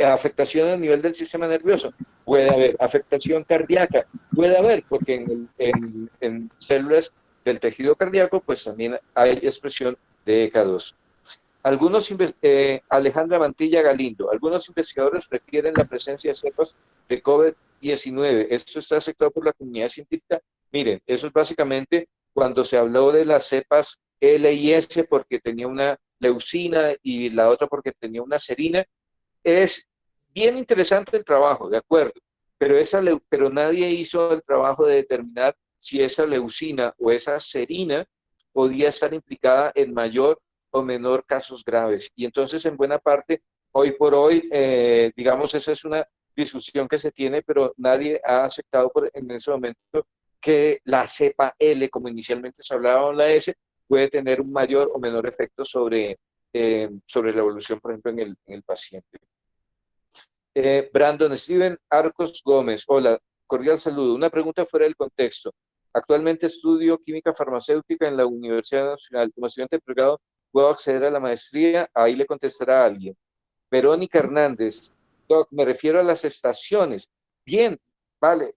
Afectación a nivel del sistema nervioso, puede haber. Afectación cardíaca, puede haber, porque en células del tejido cardíaco, pues también hay expresión de ECA2. Alejandra Mantilla Galindo, algunos investigadores refieren la presencia de cepas de COVID-19. ¿Esto está aceptado por la comunidad científica? Miren, eso es básicamente cuando se habló de las cepas L y S porque tenía una leucina y la otra porque tenía una serina. Es bien interesante el trabajo, de acuerdo, pero nadie hizo el trabajo de determinar si esa leucina o esa serina podía estar implicada en mayor o menor casos graves. Y entonces, en buena parte, hoy por hoy, digamos, esa es una discusión que se tiene, pero nadie ha aceptado en ese momento que la cepa L, como inicialmente se hablaba, o la S, puede tener un mayor o menor efecto sobre la evolución, por ejemplo, en el paciente. Brandon Steven Arcos Gómez, hola, cordial saludo. Una pregunta fuera del contexto. Actualmente estudio química farmacéutica en la Universidad Nacional. Como estudiante de pregrado, ¿puedo acceder a la maestría? Ahí le contestará a alguien. Verónica Hernández, doc, me refiero a las estaciones. Bien, vale,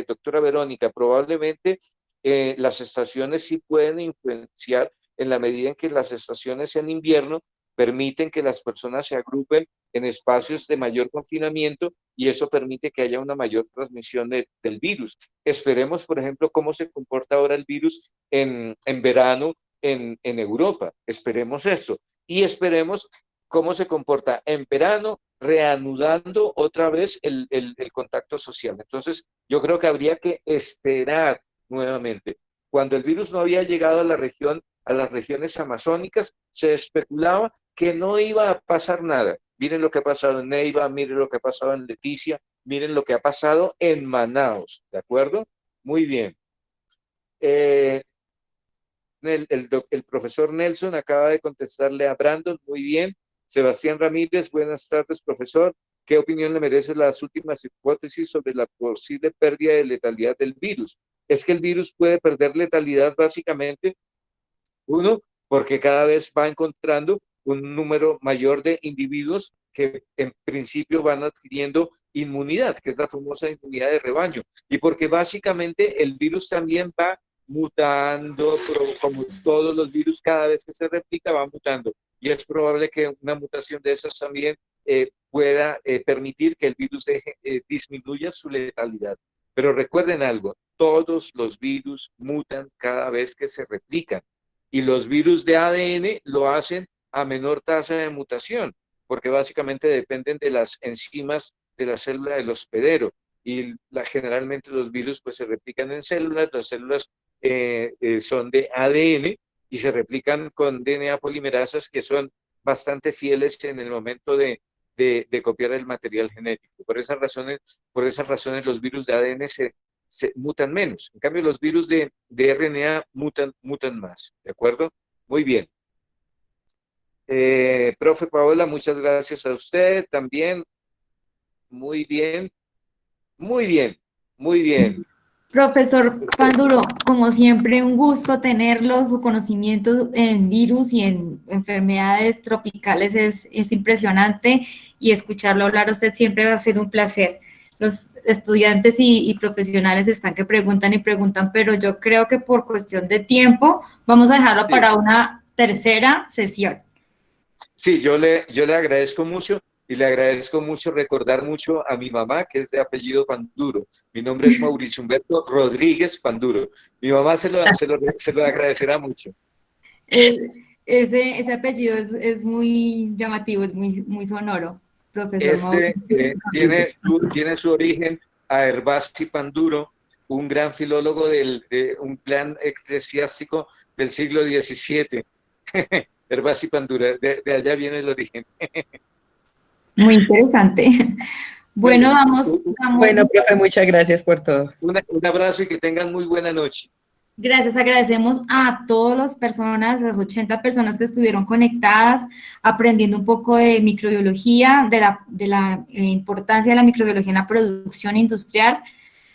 doctora Verónica, probablemente las estaciones sí pueden influenciar en la medida en que las estaciones en invierno permiten que las personas se agrupen en espacios de mayor confinamiento y eso permite que haya una mayor transmisión del virus. Esperemos, por ejemplo, cómo se comporta ahora el virus en verano en Europa. Esperemos esto. Y esperemos cómo se comporta en verano, reanudando otra vez el contacto social. Entonces, yo creo que habría que esperar nuevamente. Cuando el virus no había llegado a las regiones amazónicas, se especulaba que no iba a pasar nada. Miren lo que ha pasado en Neiva, miren lo que ha pasado en Leticia, miren lo que ha pasado en Manaos, ¿de acuerdo? Muy bien. El profesor Nelson acaba de contestarle a Brandon, muy bien. Sebastián Ramírez, buenas tardes, profesor. ¿Qué opinión le merecen las últimas hipótesis sobre la posible pérdida de letalidad del virus? es que el virus puede perder letalidad básicamente, uno, porque cada vez va encontrando un número mayor de individuos que en principio van adquiriendo inmunidad, que es la famosa inmunidad de rebaño, y porque básicamente el virus también va mutando, como todos los virus, cada vez que se replica va mutando, y es probable que una mutación de esas también pueda permitir que el virus disminuya su letalidad. Pero recuerden algo, todos los virus mutan cada vez que se replican, y los virus de ADN lo hacen a menor tasa de mutación, porque básicamente dependen de las enzimas de la célula del hospedero, y generalmente los virus pues se replican en células, las células son de ADN y se replican con DNA polimerasas que son bastante fieles en el momento de copiar el material genético. Por esas razones los virus de ADN se mutan menos. En cambio, los virus de RNA mutan más. ¿De acuerdo? Muy bien. Profe Paola, muchas gracias a usted también. Muy bien. Muy bien. Muy bien. Profesor Panduro, como siempre, un gusto tenerlo. Su conocimiento en virus y en enfermedades tropicales es impresionante, y escucharlo hablar a usted siempre va a ser un placer. Los estudiantes y profesionales están que preguntan y preguntan, pero yo creo que por cuestión de tiempo vamos a dejarlo para una tercera sesión. Sí, yo le agradezco mucho, y le agradezco mucho recordar mucho a mi mamá, que es de apellido Panduro. Mi nombre es Mauricio Humberto Rodríguez Panduro. Mi mamá se lo agradecerá mucho. Ese apellido es muy llamativo, es muy sonoro, profesor. Tiene su origen a Herbasti Panduro, un gran filólogo de un plan eclesiástico del siglo XVII. Herbasti Panduro, de allá viene el origen. Muy interesante. Bueno, vamos. Bueno, profe, muchas gracias por todo. Un abrazo y que tengan muy buena noche. Gracias, agradecemos a todas las personas, las 80 personas que estuvieron conectadas, aprendiendo un poco de microbiología, de la importancia de la microbiología en la producción industrial,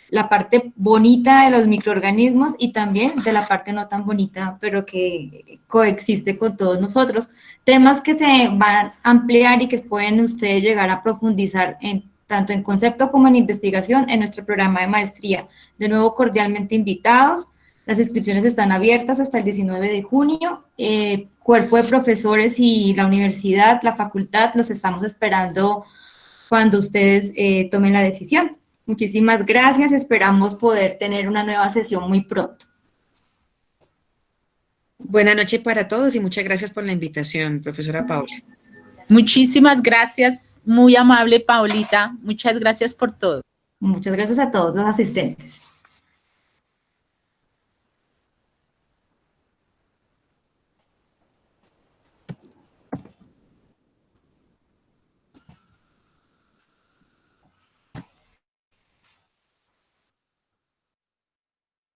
la parte bonita de los microorganismos y también de la parte no tan bonita, pero que coexiste con todos nosotros. Temas que se van a ampliar y que pueden ustedes llegar a profundizar tanto en concepto como en investigación en nuestro programa de maestría. De nuevo, cordialmente invitados. Las inscripciones están abiertas hasta el 19 de junio. Cuerpo de profesores y la universidad, la facultad, los estamos esperando cuando ustedes tomen la decisión. Muchísimas gracias. Esperamos poder tener una nueva sesión muy pronto. Buenas noches para todos y muchas gracias por la invitación, profesora Paola. Muchísimas gracias, muy amable Paulita. Muchas gracias por todo. Muchas gracias a todos los asistentes.